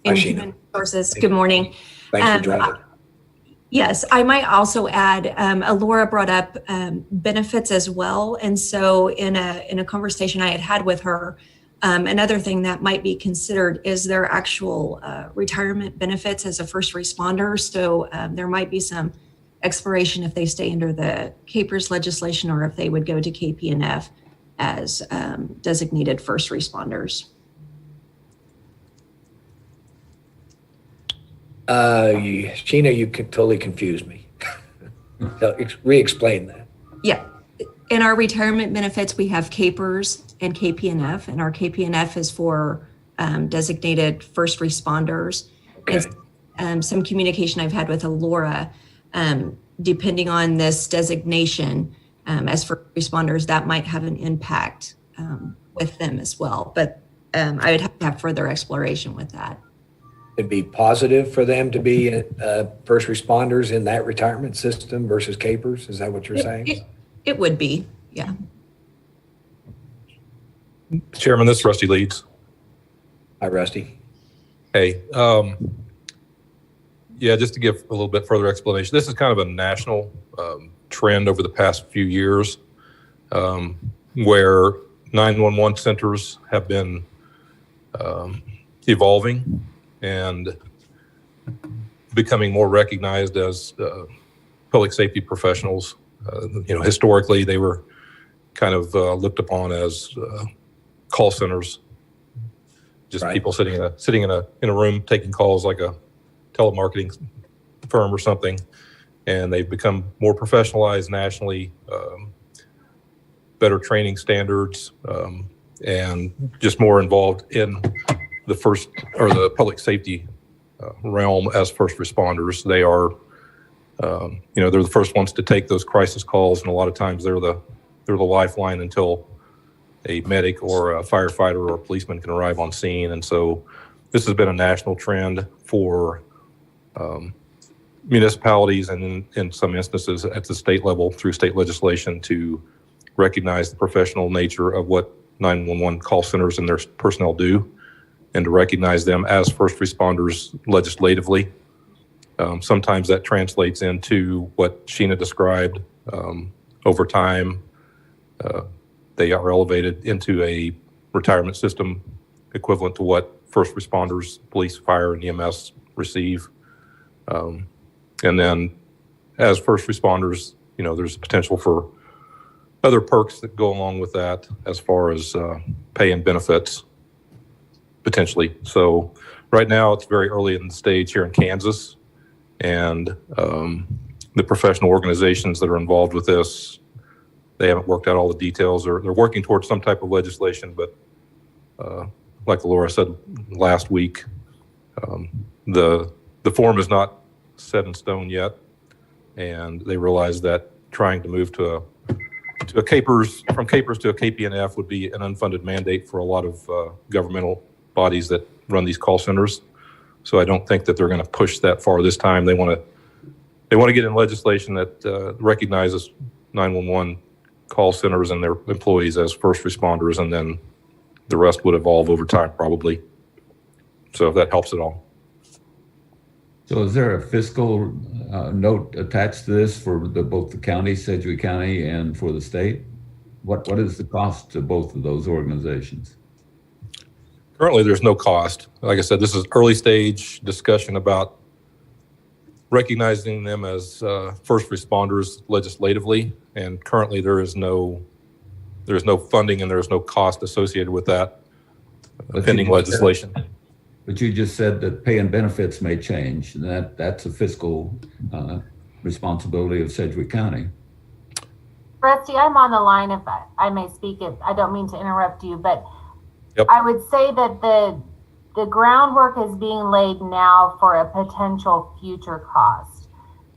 in Sheena. Human Resources. Good morning. Thanks for joining. Yes, I might also add, Alora brought up benefits as well. And so in a conversation I had with her, another thing that might be considered is their actual retirement benefits as a first responder. So there might be some expiration if they stay under the CAPERS legislation or if they would go to KPNF as designated first responders. Sheena, you totally confused me. Re-explain that. Yeah. In our retirement benefits, we have CAPERS and KPNF, and our KPNF is for designated first responders. Okay. And some communication I've had with Alora, depending on this designation as first responders, that might have an impact with them as well. But I would have to have further exploration with that. It'd be positive for them to be first responders in that retirement system versus CAPERS? Is that what you're saying? It would be, yeah. Chairman, this is Rusty Leeds. Hi, Rusty. Hey, yeah, just to give a little bit further explanation, this is kind of a national trend over the past few years where 911 centers have been evolving and becoming more recognized as public safety professionals. Historically, they were kind of looked upon as call centers, just right. People sitting in a room taking calls like a telemarketing firm or something. And they've become more professionalized nationally, better training standards, and just more involved in the first or the public safety realm as first responders. They are, they're the first ones to take those crisis calls, and a lot of times they're the lifeline until a medic or a firefighter or a policeman can arrive on scene. And so this has been a national trend for municipalities and in some instances at the state level through state legislation to recognize the professional nature of what 911 call centers and their personnel do, and to recognize them as first responders legislatively. Sometimes that translates into what Sheena described. Over time, they are elevated into a retirement system equivalent to what first responders, police, fire, and EMS receive. And then as first responders, there's potential for other perks that go along with that as far as pay and benefits. Potentially. So right now it's very early in the stage here in Kansas, and the professional organizations that are involved with this, they haven't worked out all the details, or they're working towards some type of legislation, but like Laura said last week, the form is not set in stone yet, and they realize that trying to move to a CAPERS, from CAPERS to a KPNF would be an unfunded mandate for a lot of governmental bodies that run these call centers. So I don't think that they're going to push that far this time. They want to get in legislation that recognizes 911 call centers and their employees as first responders, and then the rest would evolve over time probably. So if that helps at all. So is there a fiscal note attached to this for both the county, Sedgwick County, and for the state? What is the cost to both of those organizations? Currently, there's no cost. Like I said, this is early stage discussion about recognizing them as first responders legislatively, and currently there's no funding and there's no cost associated with that pending legislation. But you just said that pay and benefits may change, and that's a fiscal responsibility of Sedgwick County. Rusty, I'm on the line if I may speak. I don't mean to interrupt you, but Yep. I would say that the groundwork is being laid now for a potential future cost.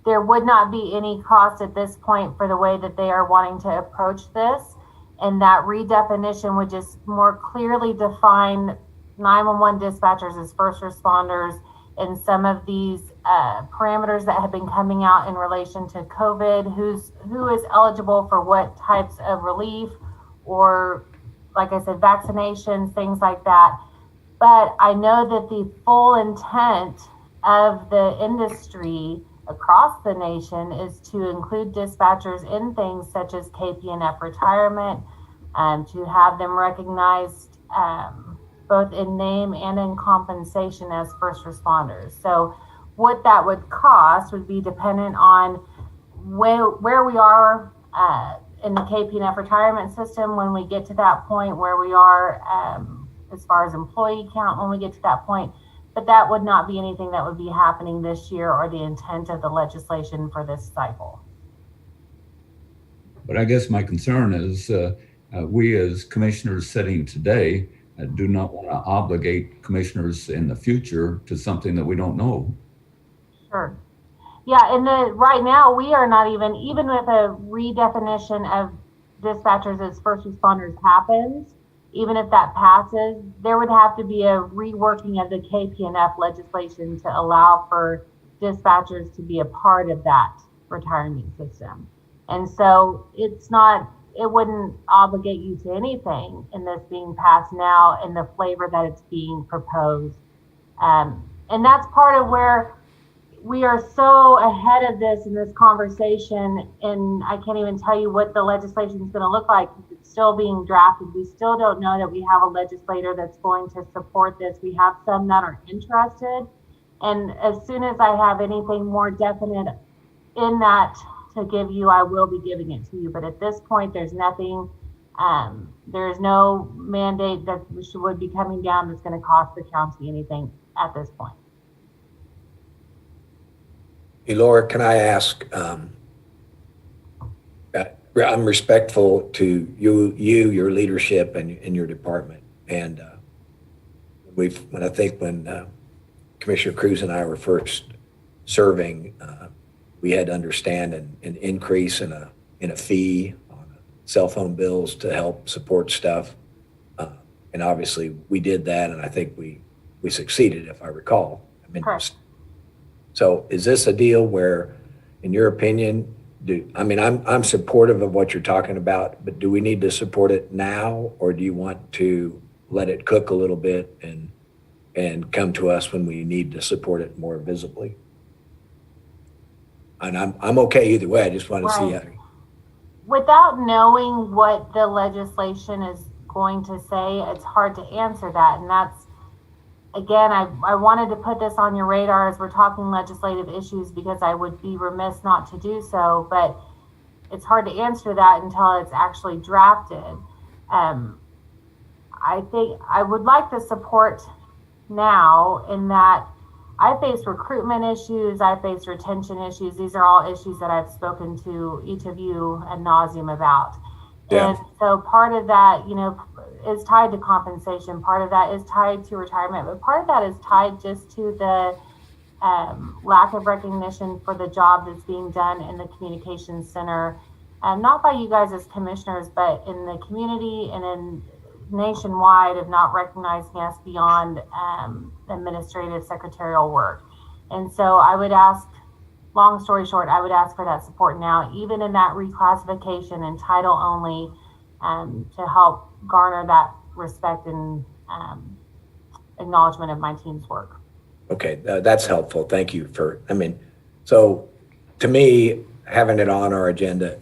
There would not be any cost at this point for the way that they are wanting to approach this, and that redefinition would just more clearly define 911 dispatchers as first responders, and some of these parameters that have been coming out in relation to COVID, who is eligible for what types of relief, or like I said, vaccinations, things like that. But I know that the full intent of the industry across the nation is to include dispatchers in things such as KPNF retirement, to have them recognized both in name and in compensation as first responders. So what that would cost would be dependent on where we are in the KPNF retirement system when we get to that point, where we are as far as employee count when we get to that point. But that would not be anything that would be happening this year or the intent of the legislation for this cycle. But I guess my concern is we as commissioners sitting today do not want to obligate commissioners in the future to something that we don't know. Sure. Yeah, and right now we are not even with a redefinition of dispatchers as first responders happens, even if that passes, there would have to be a reworking of the KPNF legislation to allow for dispatchers to be a part of that retirement system. And so it wouldn't obligate you to anything in this being passed now in the flavor that it's being proposed. And that's part of where we are so ahead of this in this conversation, and I can't even tell you what the legislation is going to look like. It's still being drafted. We still don't know that we have a legislator that's going to support this. We have some that are interested, and as soon as I have anything more definite in that to give you, I will be giving it to you. But at this point, there's nothing, there's no mandate that would be coming down that's going to cost the county anything at this point. Hey, Laura, can I ask, I'm respectful to your leadership and your department. And when Commissioner Cruz and I were first serving, we had to understand an increase in a fee on cell phone bills to help support stuff. And obviously we did that, and I think we succeeded, if I recall. Correct. So is this a deal where, in your opinion, I'm supportive of what you're talking about, but do we need to support it now, or do you want to let it cook a little bit and come to us when we need to support it more visibly? And I'm okay either way. I just want to see how. Without knowing what the legislation is going to say, it's hard to answer that. And that's, again, I wanted to put this on your radar as we're talking legislative issues, because I would be remiss not to do so, but it's hard to answer that until it's actually drafted. I think I would like the support now in that I face recruitment issues, I face retention issues. These are all issues that I've spoken to each of you ad nauseum about. Yeah. And so part of that, is tied to compensation. Part of that is tied to retirement, but part of that is tied just to the lack of recognition for the job that's being done in the communications center, not by you guys as commissioners, but in the community and in nationwide, of not recognizing us beyond administrative secretarial work. And so I would ask, long story short, I would ask for that support now, even in that reclassification and title only, to help garner that respect and acknowledgement of my team's work. Okay, that's helpful. Thank you so to me, having it on our agenda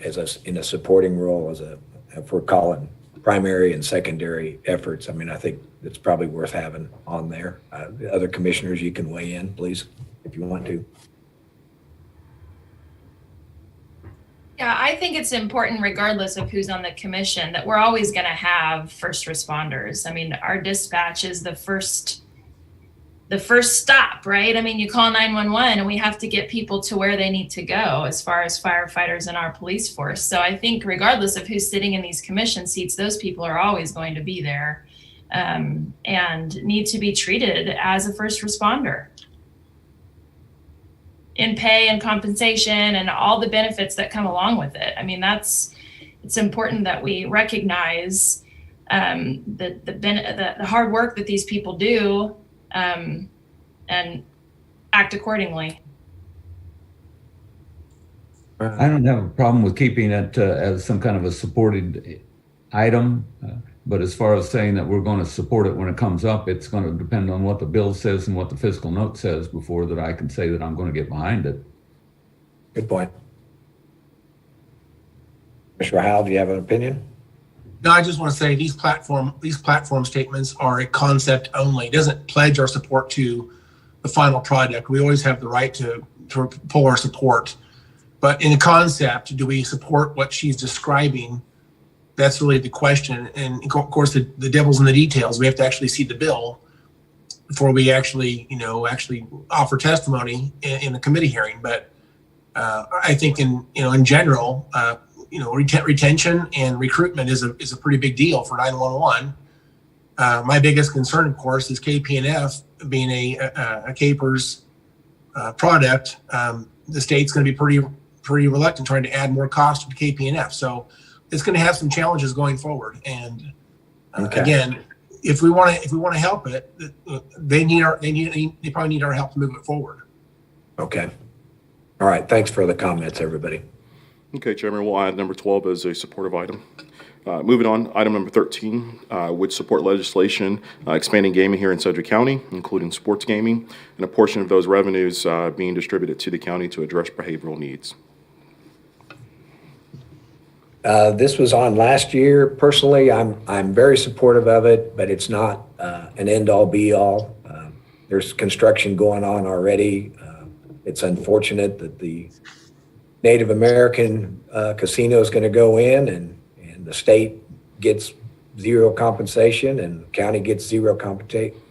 in a supporting role if we're calling primary and secondary efforts, I think it's probably worth having on there. The other commissioners, you can weigh in, please, if you want to. Yeah, I think it's important, regardless of who's on the commission, that we're always going to have first responders. Our dispatch is the first stop, right? You call 911 and we have to get people to where they need to go as far as firefighters and our police force. So I think regardless of who's sitting in these commission seats, those people are always going to be there and need to be treated as a first responder in pay and compensation and all the benefits that come along with it. It's important that we recognize the hard work that these people do and act accordingly. I don't have a problem with keeping it as some kind of a supported item, but as far as saying that we're going to support it when it comes up, it's going to depend on what the bill says and what the fiscal note says before that I can say that I'm going to get behind it. Good point. Commissioner Howell, do you have an opinion? No, I just want to say these platform statements are a concept only. It doesn't pledge our support to the final product. We always have the right to pull our support. But in the concept, do we support what she's describing? That's really the question. And of course, the devil's in the details. We have to actually see the bill before we actually offer testimony in the committee hearing. But I think in general, retention and recruitment is a pretty big deal for 911. My biggest concern, of course, is KPNF being a CAPERS product. The state's going to be pretty reluctant trying to add more cost to KPNF. So it's going to have some challenges going forward. And again, if we want to help it, they probably need our help to move it forward. Okay. All right. Thanks for the comments, everybody. Okay, Chairman, we'll add number 12 as a supportive item. Moving on, item number 13 would support legislation expanding gaming here in Sedgwick County, including sports gaming, and a portion of those revenues being distributed to the county to address behavioral needs. This was on last year. Personally, I'm very supportive of it, but it's not an end-all be-all. There's construction going on already. It's unfortunate that the Native American casino is going to go in and the state gets zero compensation and the county gets zero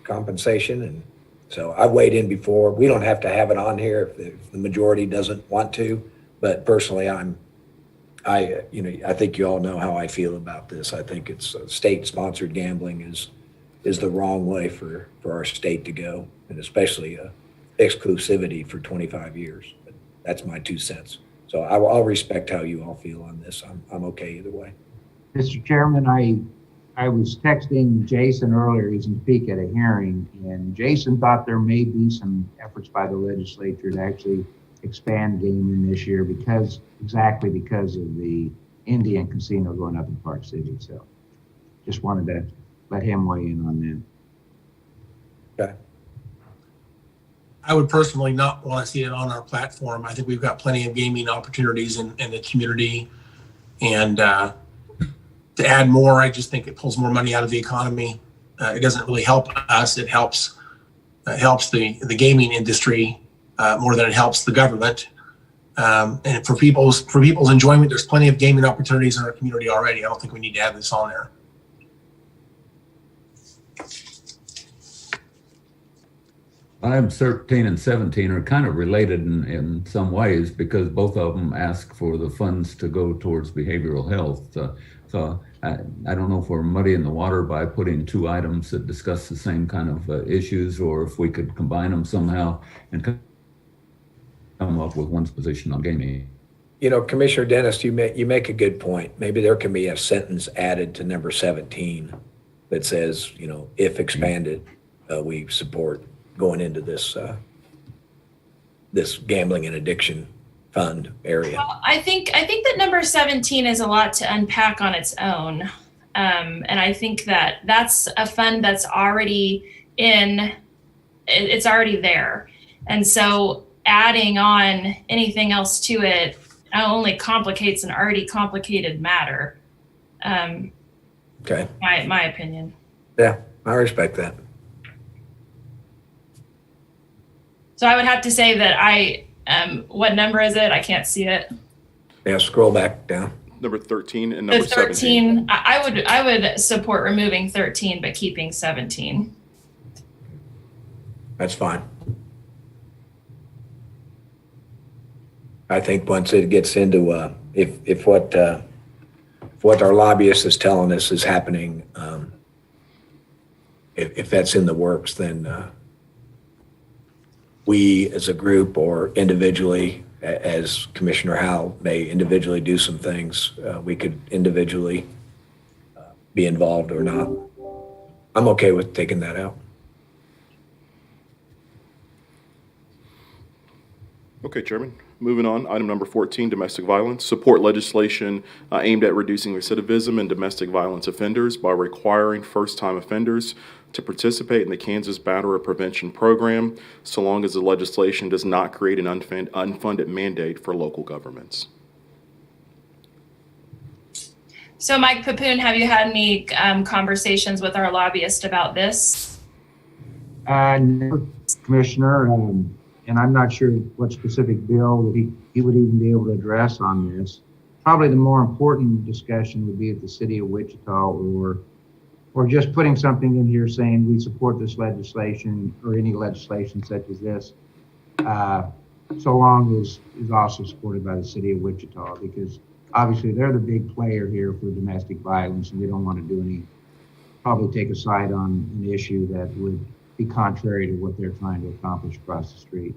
compensation. And so I weighed in before. We don't have to have it on here if the majority doesn't want to, but personally, I think you all know how I feel about this. I think it's state-sponsored gambling is the wrong way for our state to go, and especially exclusivity for 25 years. But that's my 2 cents. So I'll respect how you all feel on this. I'm okay either way. Mr. Chairman, I was texting Jason earlier. He's in Peak at a hearing, and Jason thought there may be some efforts by the legislature to actually expand gaming this year because of the Indian casino going up in Park City. So just wanted to let him weigh in on that. Okay. I would personally not want to see it on our platform. I think we've got plenty of gaming opportunities in the community. And to add more, I just think it pulls more money out of the economy. It doesn't really help us. It helps the gaming industry more than it helps the government. And for people's enjoyment, there's plenty of gaming opportunities in our community already. I don't think we need to add this on there. Items 13 and 17 are kind of related in some ways because both of them ask for the funds to go towards behavioral health. So I don't know if we're muddying the water by putting two items that discuss the same kind of issues, or if we could combine them somehow and come up with one's position on gaming. Commissioner Dennis, you make a good point. Maybe there can be a sentence added to number 17 that says, if expanded, we support going into this gambling and addiction fund area. Well, I think that number 17 is a lot to unpack on its own. And I think that that's a fund that's already it's already there. And so adding on anything else to it only complicates an already complicated matter. Okay. My opinion. Yeah, I respect that. So I would have to say that what number is it? I can't see it. Yeah, scroll back down. Number 13 and number 13, 17. I would support removing 13, but keeping 17. That's fine. I think once it gets into if what our lobbyist is telling us is happening, if that's in the works, then we as a group or individually, as Commissioner Howell may individually do some things, we could individually be involved or not. I'm okay with taking that out. Okay, Chairman. Moving on, item number 14, domestic violence. Support legislation aimed at reducing recidivism in domestic violence offenders by requiring first-time offenders to participate in the Kansas Battery Prevention Program, so long as the legislation does not create an unfunded mandate for local governments. So Mike Papoon, have you had any conversations with our lobbyist about this? No, Commissioner, and I'm not sure what specific bill that he would even be able to address on this. Probably the more important discussion would be at the city of Wichita, or just putting something in here saying we support this legislation or any legislation such as this, so long as is also supported by the city of Wichita, because obviously they're the big player here for domestic violence, and we don't want to probably take a side on an issue that would be contrary to what they're trying to accomplish across the street.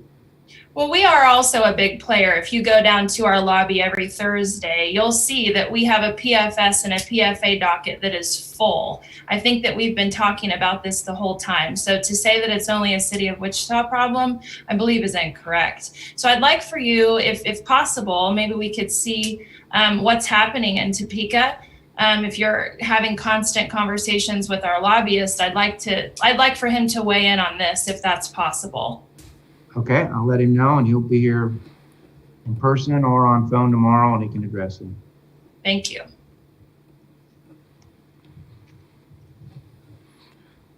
Well, we are also a big player. If you go down to our lobby every Thursday, you'll see that we have a PFS and a PFA docket that is full. I think that we've been talking about this the whole time. So to say that it's only a city of Wichita problem, I believe is incorrect. So I'd like for you, if possible, maybe we could see what's happening in Topeka. If you're having constant conversations with our lobbyist, I'd like for him to weigh in on this if that's possible. Okay, I'll let him know, and he'll be here in person or on phone tomorrow, and he can address them. Thank you.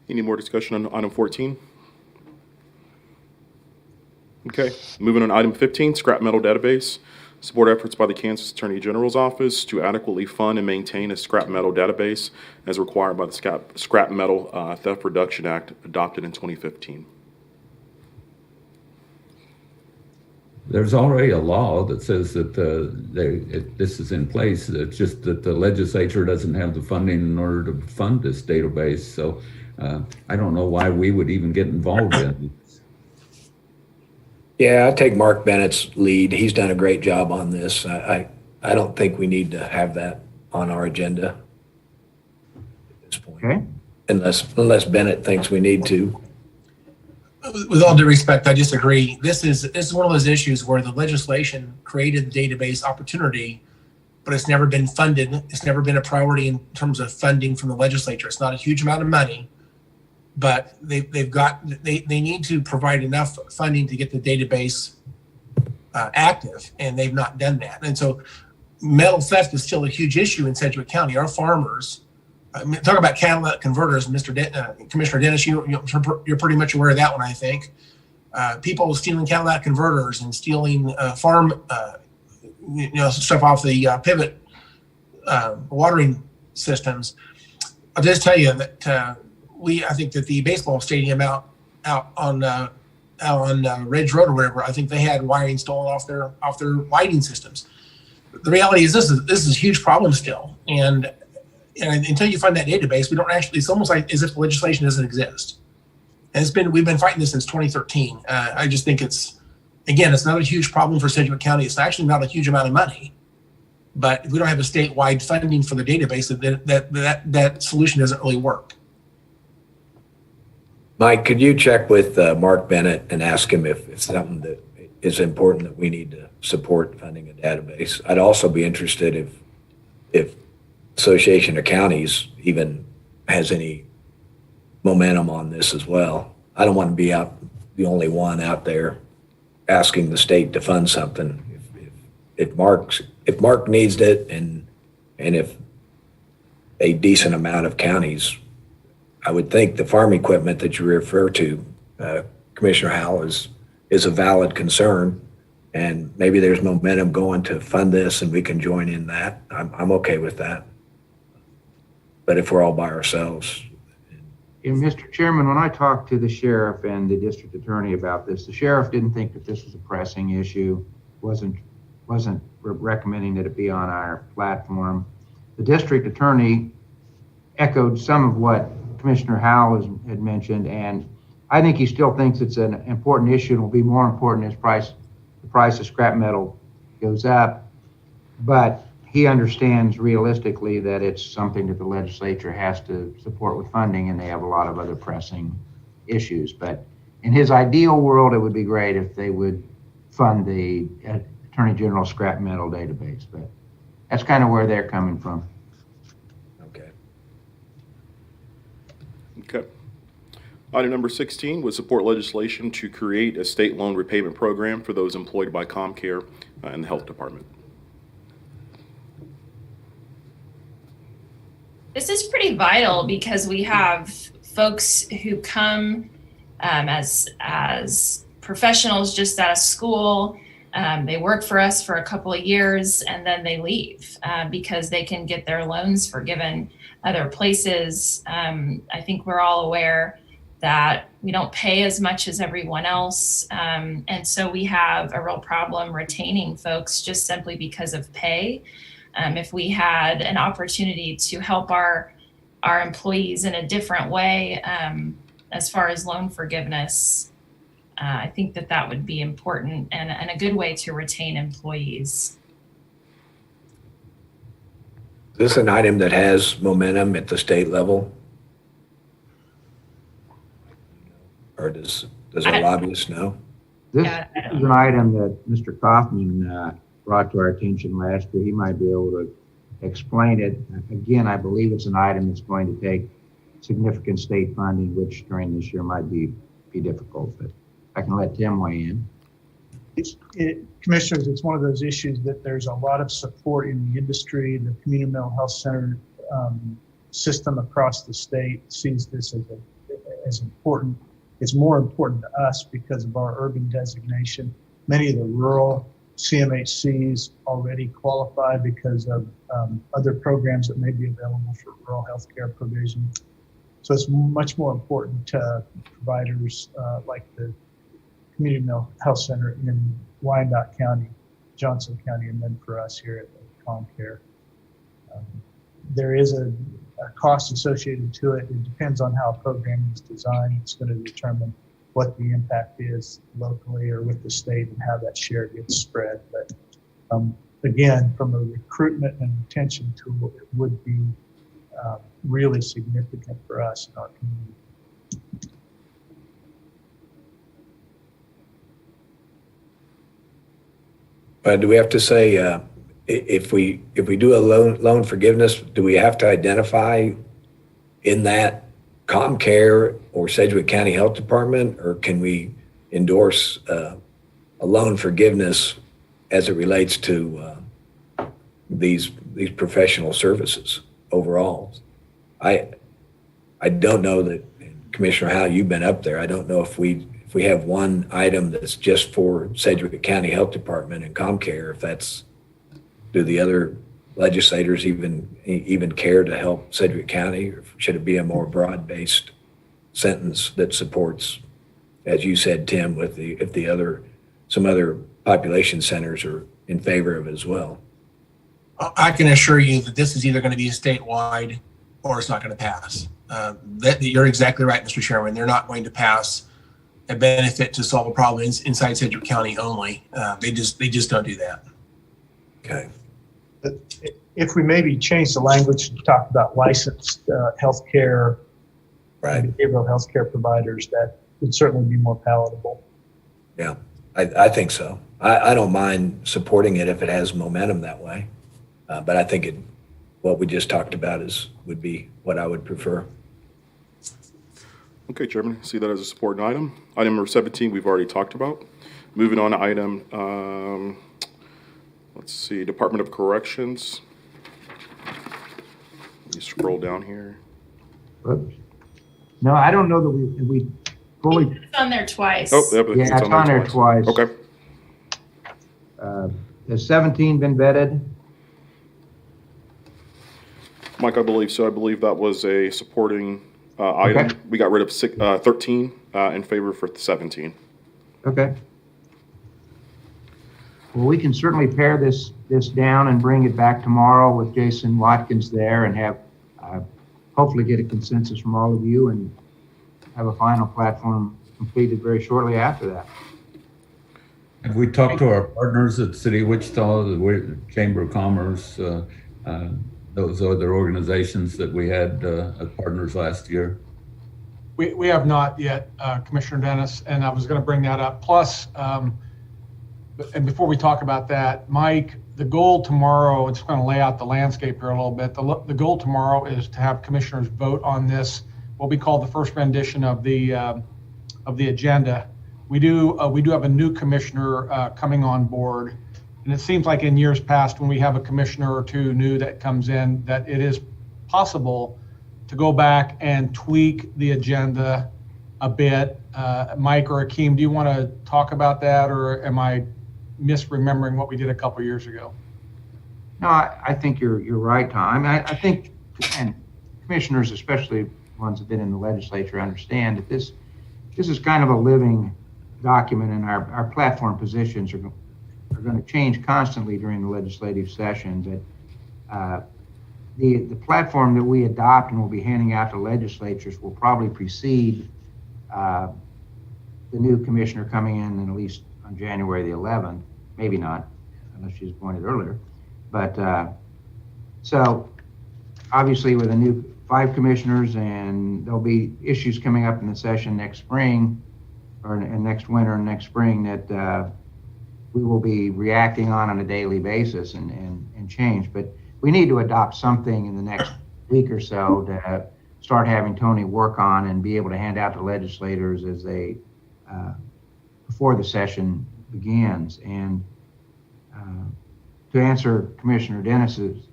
Any more discussion on item 14? Okay, moving on to item 15, scrap metal database. Support efforts by the Kansas Attorney General's Office to adequately fund and maintain a scrap metal database as required by the Scrap Metal Theft Reduction Act adopted in 2015. There's already a law that says that this is in place. It's just that the legislature doesn't have the funding in order to fund this database. So I don't know why we would even get involved in it. Yeah, I take Mark Bennett's lead. He's done a great job on this. I don't think we need to have that on our agenda at this point. Okay. Unless Bennett thinks we need to. With all due respect, I disagree. This is one of those issues where the legislation created the database opportunity, but it's never been funded. It's never been a priority in terms of funding from the legislature. It's not a huge amount of money, but they need to provide enough funding to get the database active, and they've not done that. And so metal theft is still a huge issue in Sedgwick County. Our farmers, talk about catalytic converters, Commissioner Dennis, you're pretty much aware of that one, I think. People stealing catalytic converters and stealing farm, stuff off the pivot watering systems. I'll just tell you that I think that the baseball stadium out on Ridge Road or whatever, I think they had wiring stolen off their lighting systems. The reality is this is a huge problem still, and until you find that database, we don't actually. It's almost like as if the legislation doesn't exist. And we've been fighting this since 2013. I just think it's not a huge problem for Sedgwick County. It's actually not a huge amount of money, but if we don't have a statewide funding for the database, that solution doesn't really work. Mike, could you check with Mark Bennett and ask him if it's something that is important that we need to support funding a database? I'd also be interested if Association of Counties even has any momentum on this as well. I don't want to be the only one out there asking the state to fund something. If Mark needs it and if a decent amount of counties, I would think the farm equipment that you refer to, Commissioner Howell, is a valid concern, and maybe there's momentum going to fund this and we can join in that. I'm okay with that. But if we're all by ourselves. And Mr. Chairman, when I talked to the sheriff and the district attorney about this, the sheriff didn't think that this was a pressing issue, wasn't recommending that it be on our platform. The district attorney echoed some of what Commissioner Howell had mentioned, and I think he still thinks it's an important issue and will be more important as the price of scrap metal goes up. But he understands realistically that it's something that the legislature has to support with funding, and they have a lot of other pressing issues. But in his ideal world, it would be great if they would fund the Attorney General scrap metal database. But that's kind of where they're coming from. Okay. Okay. Item number 16 would support legislation to create a state loan repayment program for those employed by ComCare in the Health Department. This is pretty vital because we have folks who come as professionals just out of school. They work for us for a couple of years and then they leave because they can get their loans forgiven other places. I think we're all aware that we don't pay as much as everyone else. And so we have a real problem retaining folks just simply because of pay. If we had an opportunity to help our employees in a different way as far as loan forgiveness, I think that would be important and a good way to retain employees. Is this an item that has momentum at the state level? Or does our lobbyist know? This is an item that Mr. Kaufman brought to our attention last year. He might be able to explain it. Again, I believe it's an item that's going to take significant state funding, which during this year might be difficult, but I can let Tim weigh in. Commissioners, it's one of those issues that there's a lot of support in the industry. The community mental health center system across the state sees this as important. It's more important to us because of our urban designation. Many of the rural CMHCs already qualify because of other programs that may be available for rural healthcare provision. So it's much more important to providers like the Community Mental Health Center in Wyandotte County, Johnson County, and then for us here at ComCare. There is a cost associated to it. It depends on how a program is designed. It's going to determine what the impact is locally or with the state and how that share gets spread. But again, from a recruitment and retention tool, it would be really significant for us in our community. But do we have to say, if we do a loan forgiveness, do we have to identify in that ComCare or Sedgwick County Health Department, or can we endorse a loan forgiveness as it relates to these professional services overall? I don't know that, Commissioner Howe, you've been up there. I don't know if we have one item that's just for Sedgwick County Health Department and ComCare, do the other legislators even care to help Sedgwick County, or should it be a more broad-based sentence that supports, as you said, Tim, if some other population centers are in favor of it as well? I can assure you that this is either going to be statewide or it's not going to pass. You're exactly right, Mr. Chairman. They're not going to pass a benefit to solve a problem inside Sedgwick County only. They just don't do that. Okay. If we maybe change the language to talk about licensed healthcare, right, behavioral healthcare providers, that would certainly be more palatable. Yeah, I think so. I don't mind supporting it if it has momentum that way, but I think what we just talked about would be what I would prefer. Okay, Chairman, see that as a supporting item. Item number 17, we've already talked about. Moving on to item, let's see, Department of Corrections. Let me scroll down here. Oops. No, I don't know that we fully. It's on there twice. Oh, yep, Yeah, it's on there twice. Okay. Has 17 been vetted? Mike, I believe so. I believe that was a supporting item. Okay. We got rid of 13 in favor for 17. Okay. Well, we can certainly pare this down and bring it back tomorrow with Jason Watkins there and have hopefully get a consensus from all of you and have a final platform completed very shortly after that. Have we talked to our partners at City of Wichita, the Chamber of Commerce, those other organizations that we had as partners last year? We have not yet, Commissioner Dennis, and I was going to bring that up. Plus, and before we talk about that, Mike, the goal tomorrow, it's going to lay out the landscape here a little bit. The goal tomorrow is to have commissioners vote on this, what we call the first rendition of the agenda. We do have a new commissioner coming on board, and it seems like in years past when we have a commissioner or two new that comes in, that it is possible to go back and tweak the agenda a bit. Mike or Akeem, do you want to talk about that, or am I misremembering what we did a couple years ago? No, I think you're right, Tom. I think, and commissioners, especially ones that have been in the legislature, understand that this is kind of a living document, and our platform positions are going to change constantly during the legislative session. But the platform that we adopt and will be handing out to legislatures will probably precede the new commissioner coming in at least on January the 11th. Maybe not, unless she's appointed earlier. But so obviously with a new 5 commissioners, and there'll be issues coming up in the session next spring, or next winter and next spring, that we will be reacting on a daily basis and change. But we need to adopt something in the next week or so to start having Tony work on and be able to hand out to legislators as they before the session begins. And to answer Commissioner Dennis's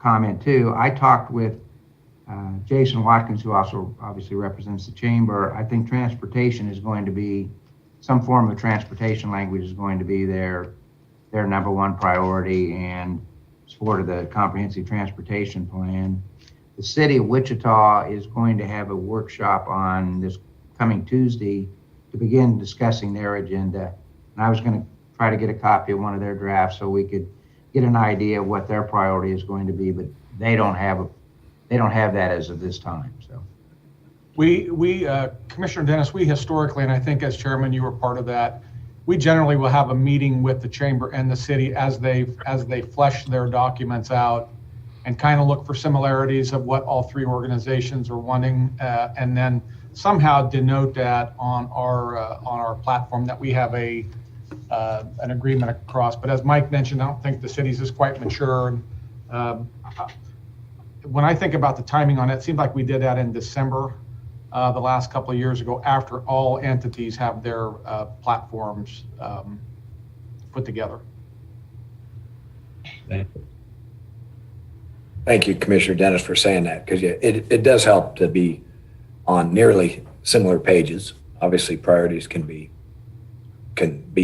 comment too, I talked with Jason Watkins, who also obviously represents the chamber. I think transportation is going to be, some form of transportation language is going to be their number one priority, and support of the comprehensive transportation plan. The city of Wichita is going to have a workshop on this coming Tuesday to begin discussing their agenda. And I was going to try to get a copy of one of their drafts so we could get an idea of what their priority is going to be, but they don't have that as of this time. So We Commissioner Dennis, we historically, and I think as chairman you were part of that, we generally will have a meeting with the chamber and the city as they flesh their documents out and kind of look for similarities of what all 3 organizations are wanting, and then somehow denote that on our platform that we have an agreement across. But as Mike mentioned, I don't think the city's is quite mature. And when I think about the timing on it, it seems like we did that in December the last couple of years ago, after all entities have their platforms put together. Thank you, Commissioner Dennis, for saying that, because it does help to be on nearly similar pages. Obviously, priorities can be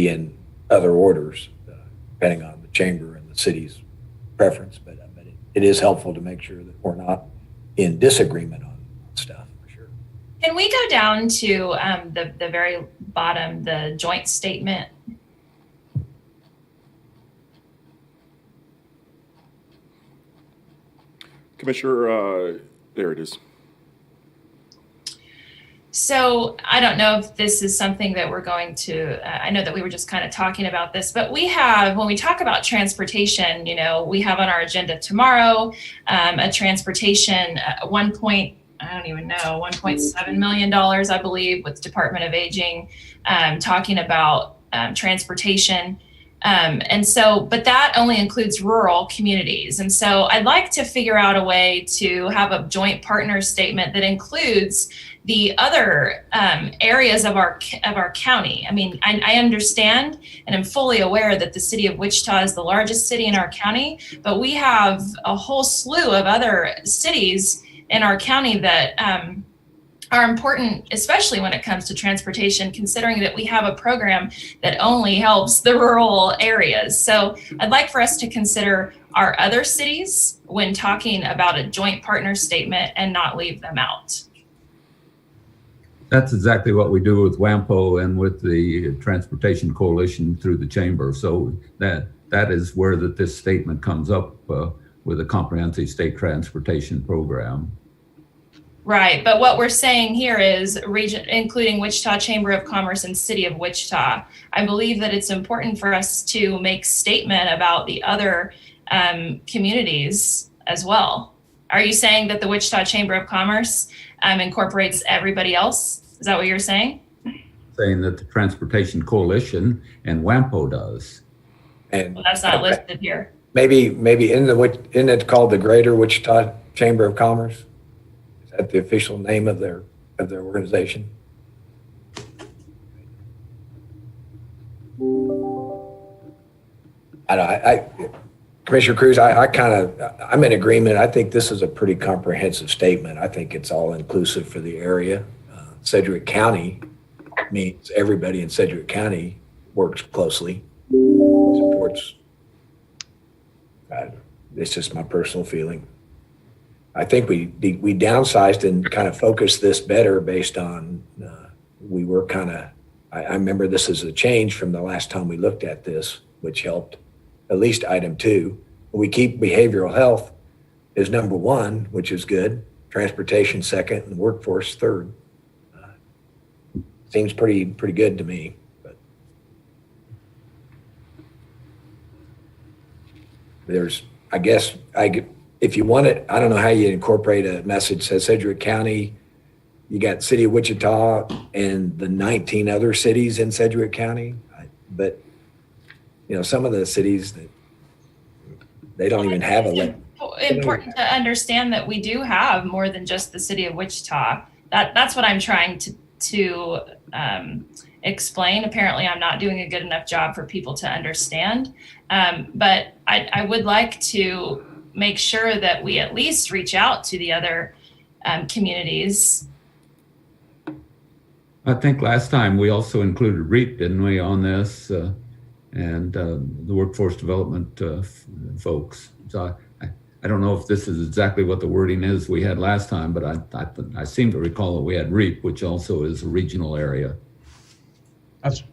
in other orders, depending on the chamber and the city's preference, but it is helpful to make sure that we're not in disagreement on stuff, for sure. Can we go down to the very bottom, the joint statement? Commissioner, there it is. So I don't know if this is something that we're going to, I know that we were just kind of talking about this, but we have, when we talk about transportation, we have on our agenda tomorrow a transportation $1.7 million, I believe, with Department of Aging, talking about transportation. And so, but that only includes rural communities. And so I'd like to figure out a way to have a joint partner statement that includes the other areas of our county. I mean, I understand and I'm fully aware that the city of Wichita is the largest city in our county, but we have a whole slew of other cities in our county that are important, especially when it comes to transportation, considering that we have a program that only helps the rural areas. So I'd like for us to consider our other cities when talking about a joint partner statement and not leave them out. That's exactly what we do with WAMPO and with the Transportation Coalition through the chamber. So that is where this statement comes up with a comprehensive state transportation program. Right, but what we're saying here is region, including Wichita Chamber of Commerce and City of Wichita. I believe that it's important for us to make statement about the other communities as well. Are you saying that the Wichita Chamber of Commerce incorporates everybody else? Is that what you're saying? Saying that the Transportation Coalition and WAMPO does. And well, that's not listed here. Maybe isn't it called the Greater Wichita Chamber of Commerce? that the official name of their organization? Commissioner Cruz, I'm in agreement. I think this is a pretty comprehensive statement. I think it's all inclusive for the area. Sedgwick County means everybody in Sedgwick County works closely, supports. It's just my personal feeling. I think we downsized and kind of focused this better based on, we were kind of, I remember this as a change from the last time we looked at this, which helped, at least item 2. We keep behavioral health as number 1, which is good, transportation second, and workforce third. Seems pretty good to me. But there's, I guess, if you want it, I don't know how you incorporate a message that says Sedgwick County. You got City of Wichita and the 19 other cities in Sedgwick County. But, some of the cities, they don't even have a... Important to understand that we do have more than just the City of Wichita. That's what I'm trying to explain. Apparently, I'm not doing a good enough job for people to understand. But I would like to make sure that we at least reach out to the other communities. I think last time we also included REAP, didn't we, on this, and the workforce development folks. So I don't know if this is exactly what the wording is we had last time, but I seem to recall that we had REAP, which also is a regional area.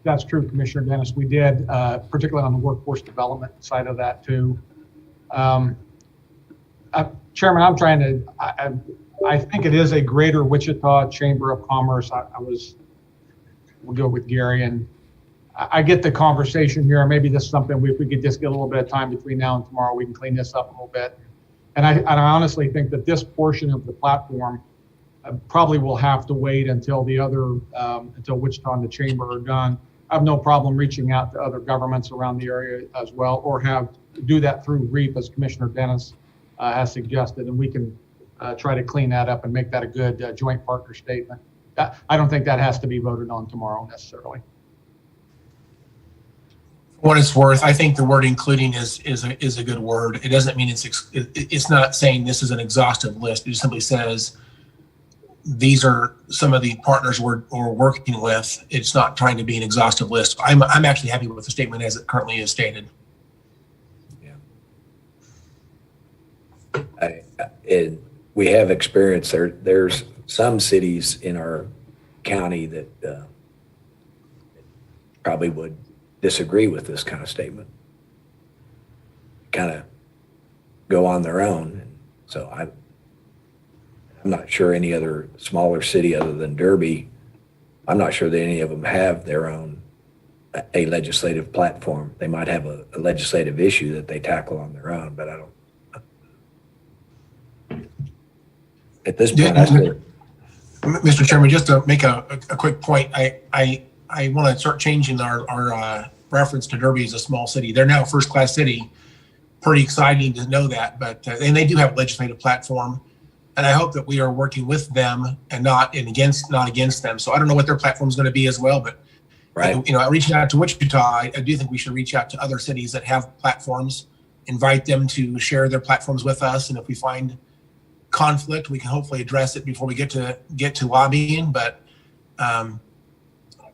That's true, Commissioner Dennis. We did, particularly on the workforce development side of that too. Chairman, I'm trying to, I think it is a greater Wichita Chamber of Commerce. We'll go with Gary, and I get the conversation here. Maybe this is something if we could just get a little bit of time between now and tomorrow, we can clean this up a little bit. And I honestly think that this portion of the platform probably will have to wait until the other, until Wichita and the Chamber are done. I have no problem reaching out to other governments around the area as well, or do that through REAP, as Commissioner Dennis has suggested, and we can try to clean that up and make that a good joint partner statement. I don't think that has to be voted on tomorrow necessarily. For what it's worth, I think the word including is a good word. It doesn't mean it's not saying this is an exhaustive list. It just simply says these are some of the partners we're working with. It's not trying to be an exhaustive list. I'm actually happy with the statement as it currently is stated. Yeah. We have experience there. There's some cities in our county that probably would disagree with this kind of statement, kind of go on their own. And so I'm not sure any other smaller city other than Derby, I'm not sure that any of them have their own, a legislative platform. They might have a legislative issue that they tackle on their own, but I don't. At this point, Mr. Chairman, just to make a quick point, I want to start changing our reference to Derby as a small city. They're now a first-class city. Pretty exciting to know that, but and they do have a legislative platform, and I hope that we are working with them and not against them. So I don't know what their platform is going to be as well, but right. Reaching out to Wichita, I do think we should reach out to other cities that have platforms, invite them to share their platforms with us, and if we find conflict, we can hopefully address it before we get to lobbying. But I'm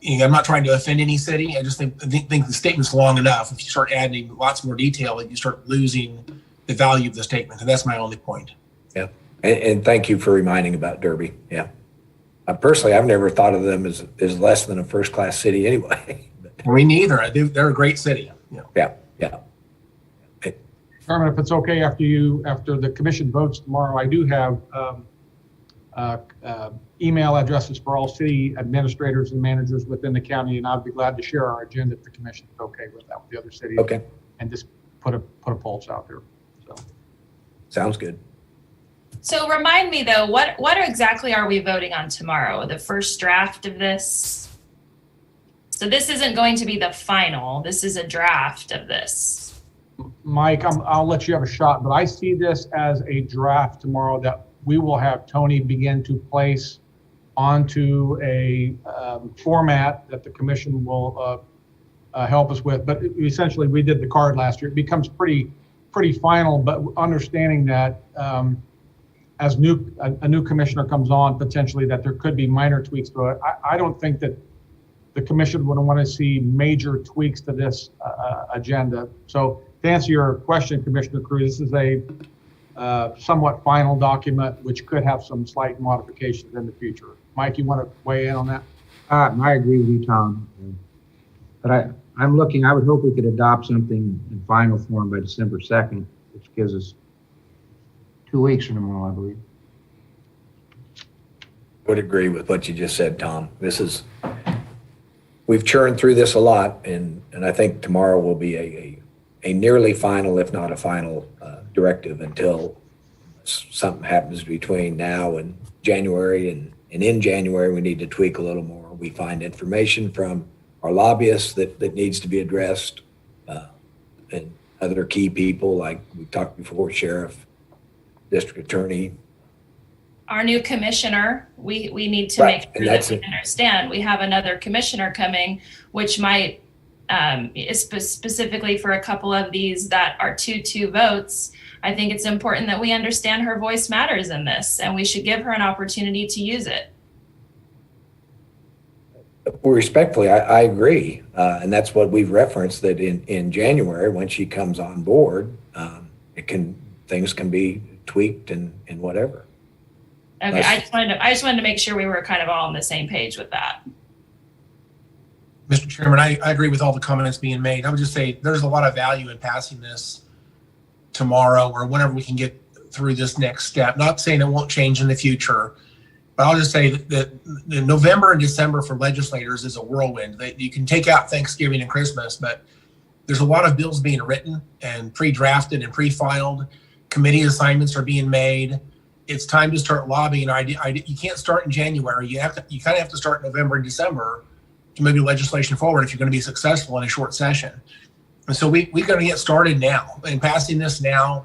not trying to offend any city. I just think the statement's long enough. If you start adding lots more detail, you start losing the value of the statement, and that's my only point. Yeah, and thank you for reminding about Derby. Yeah, personally, I've never thought of them as less than a first-class city anyway. Me neither. They're a great city. Yeah. Chairman, if it's okay, after the commission votes tomorrow, I do have email addresses for all city administrators and managers within the county, and I'd be glad to share our agenda if the commission is okay with that with the other cities. Okay. And just put a pulse out there. So. Sounds good. So remind me though, what exactly are we voting on tomorrow? The first draft of this? So this isn't going to be the final. This is a draft of this. Mike, I'll let you have a shot, but I see this as a draft tomorrow that we will have Tony begin to place onto a format that the commission will help us with. But essentially, we did the card last year. It becomes pretty final, but understanding that as a new commissioner comes on, potentially that there could be minor tweaks to it. I don't think that the commission would want to see major tweaks to this agenda. So to answer your question, Commissioner Cruz, this is a somewhat final document which could have some slight modifications in the future. Mike, you want to weigh in on that? I agree with you, Tom. But I would hope we could adopt something in final form by December 2nd, which gives us 2 weeks from tomorrow, I believe. Would agree with what you just said, Tom. We've churned through this a lot, and I think tomorrow will be a nearly final, if not a final, directive until something happens between now and January. And in January, we need to tweak a little more. We find information from our lobbyists that needs to be addressed, and other key people, like we talked before, sheriff, district attorney. Our new commissioner, we need to Right, make sure that we understand we have another commissioner coming, which might is specifically for a couple of these that are 2-2 votes. I think it's important that we understand her voice matters in this, and we should give her an opportunity to use it. Well, respectfully, I agree. And that's what we've referenced, that in January, when she comes on board, things can be tweaked and whatever. Okay, I just wanted to make sure we were kind of all on the same page with that. Mr. Chairman, I agree with all the comments being made. I would just say there's a lot of value in passing this tomorrow or whenever we can get through this next step. Not saying it won't change in the future, but I'll just say that November and December for legislators is a whirlwind. You can take out Thanksgiving and Christmas, but there's a lot of bills being written and pre-drafted and pre-filed. Committee assignments are being made. It's time to start lobbying. You can't start in January. You kind of have to start in November and December to move your legislation forward if you're going to be successful in a short session. And so we've got to get started now. And passing this now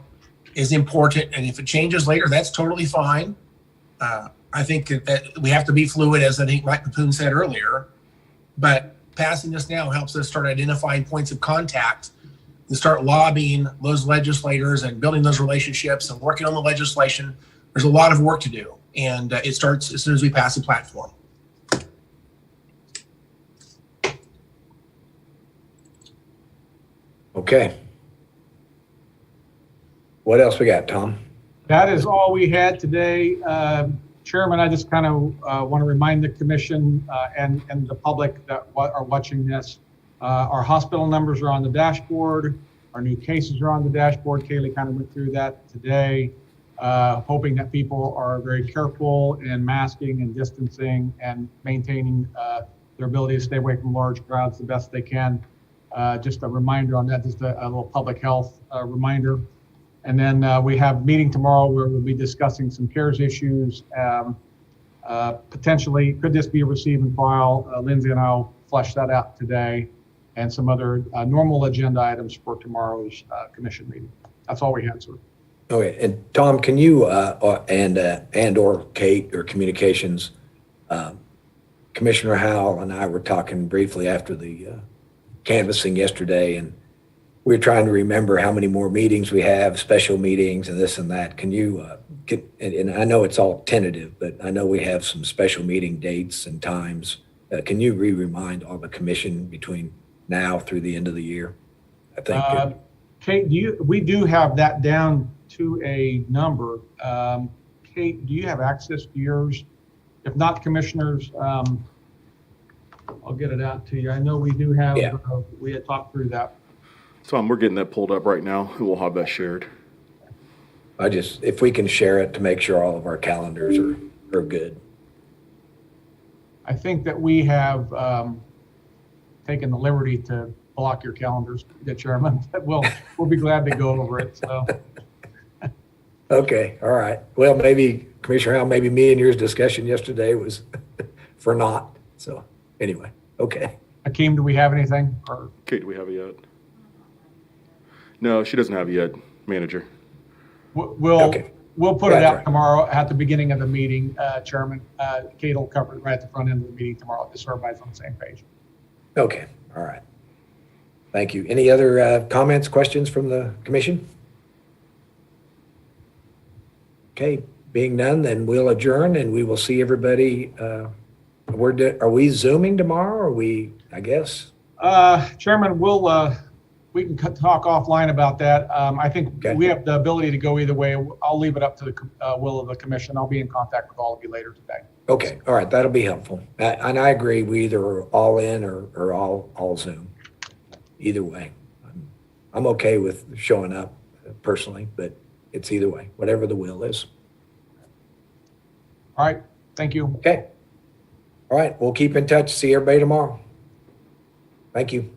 is important. And if it changes later, that's totally fine. I think that we have to be fluid, as I think Mike Papoon said earlier. But passing this now helps us start identifying points of contact and start lobbying those legislators and building those relationships and working on the legislation. There's a lot of work to do, and it starts as soon as we pass the platform. Okay. What else we got, Tom? That is all we had today. Chairman, I just kind of want to remind the commission and the public that are watching this, our hospital numbers are on the dashboard. Our new cases are on the dashboard. Kaylee kind of went through that today. Hoping that people are very careful in masking and distancing and maintaining their ability to stay away from large crowds the best they can. Just a reminder on that, just a little public health reminder. And then we have a meeting tomorrow where we'll be discussing some CARES issues. Potentially, could this be a receive and file? Lindsay and I will flesh that out today, and some other normal agenda items for tomorrow's commission meeting. That's all we had, sir. Okay, and Tom, can you and or Kate or communications, Commissioner Howell and I were talking briefly after the canvassing yesterday, and we were trying to remember how many more meetings we have, special meetings and this and that. Can you, and I know it's all tentative, but I know we have some special meeting dates and times. Can you remind all the commission between now through the end of the year? I think. Kate, we do have that down to a number. Kate, do you have access to yours? If not, commissioners, I'll get it out to you. I know we do have, we had talked through that. Tom, we're getting that pulled up right now, and we'll have that shared. If we can share it to make sure all of our calendars are good. I think that we have taken the liberty to block your calendars, the chairman. We'll be glad to go over it. So. Okay, all right. Well, maybe Commissioner Howell, maybe me and yours discussion yesterday was for naught. So anyway, okay. Akeem, do we have anything? Kate, do we have it yet? No, she doesn't have it yet, manager. We'll We'll put it That's out right. tomorrow at the beginning of the meeting, Chairman. Kate will cover it right at the front end of the meeting tomorrow, just so everybody's on the same page. Okay, all right. Thank you. Any other comments, questions from the commission? Okay, being none, then we'll adjourn and we will see everybody. Are we Zooming tomorrow or I guess? Chairman, we can talk offline about that. I think Okay. we have the ability to go either way. I'll leave it up to the will of the commission. I'll be in contact with all of you later today. Okay, all right, that'll be helpful. And I agree, we either are all in or all Zoom. Either way. I'm okay with showing up personally, but it's either way, whatever the will is. All right, thank you. Okay. All right, we'll keep in touch. See everybody tomorrow. Thank you.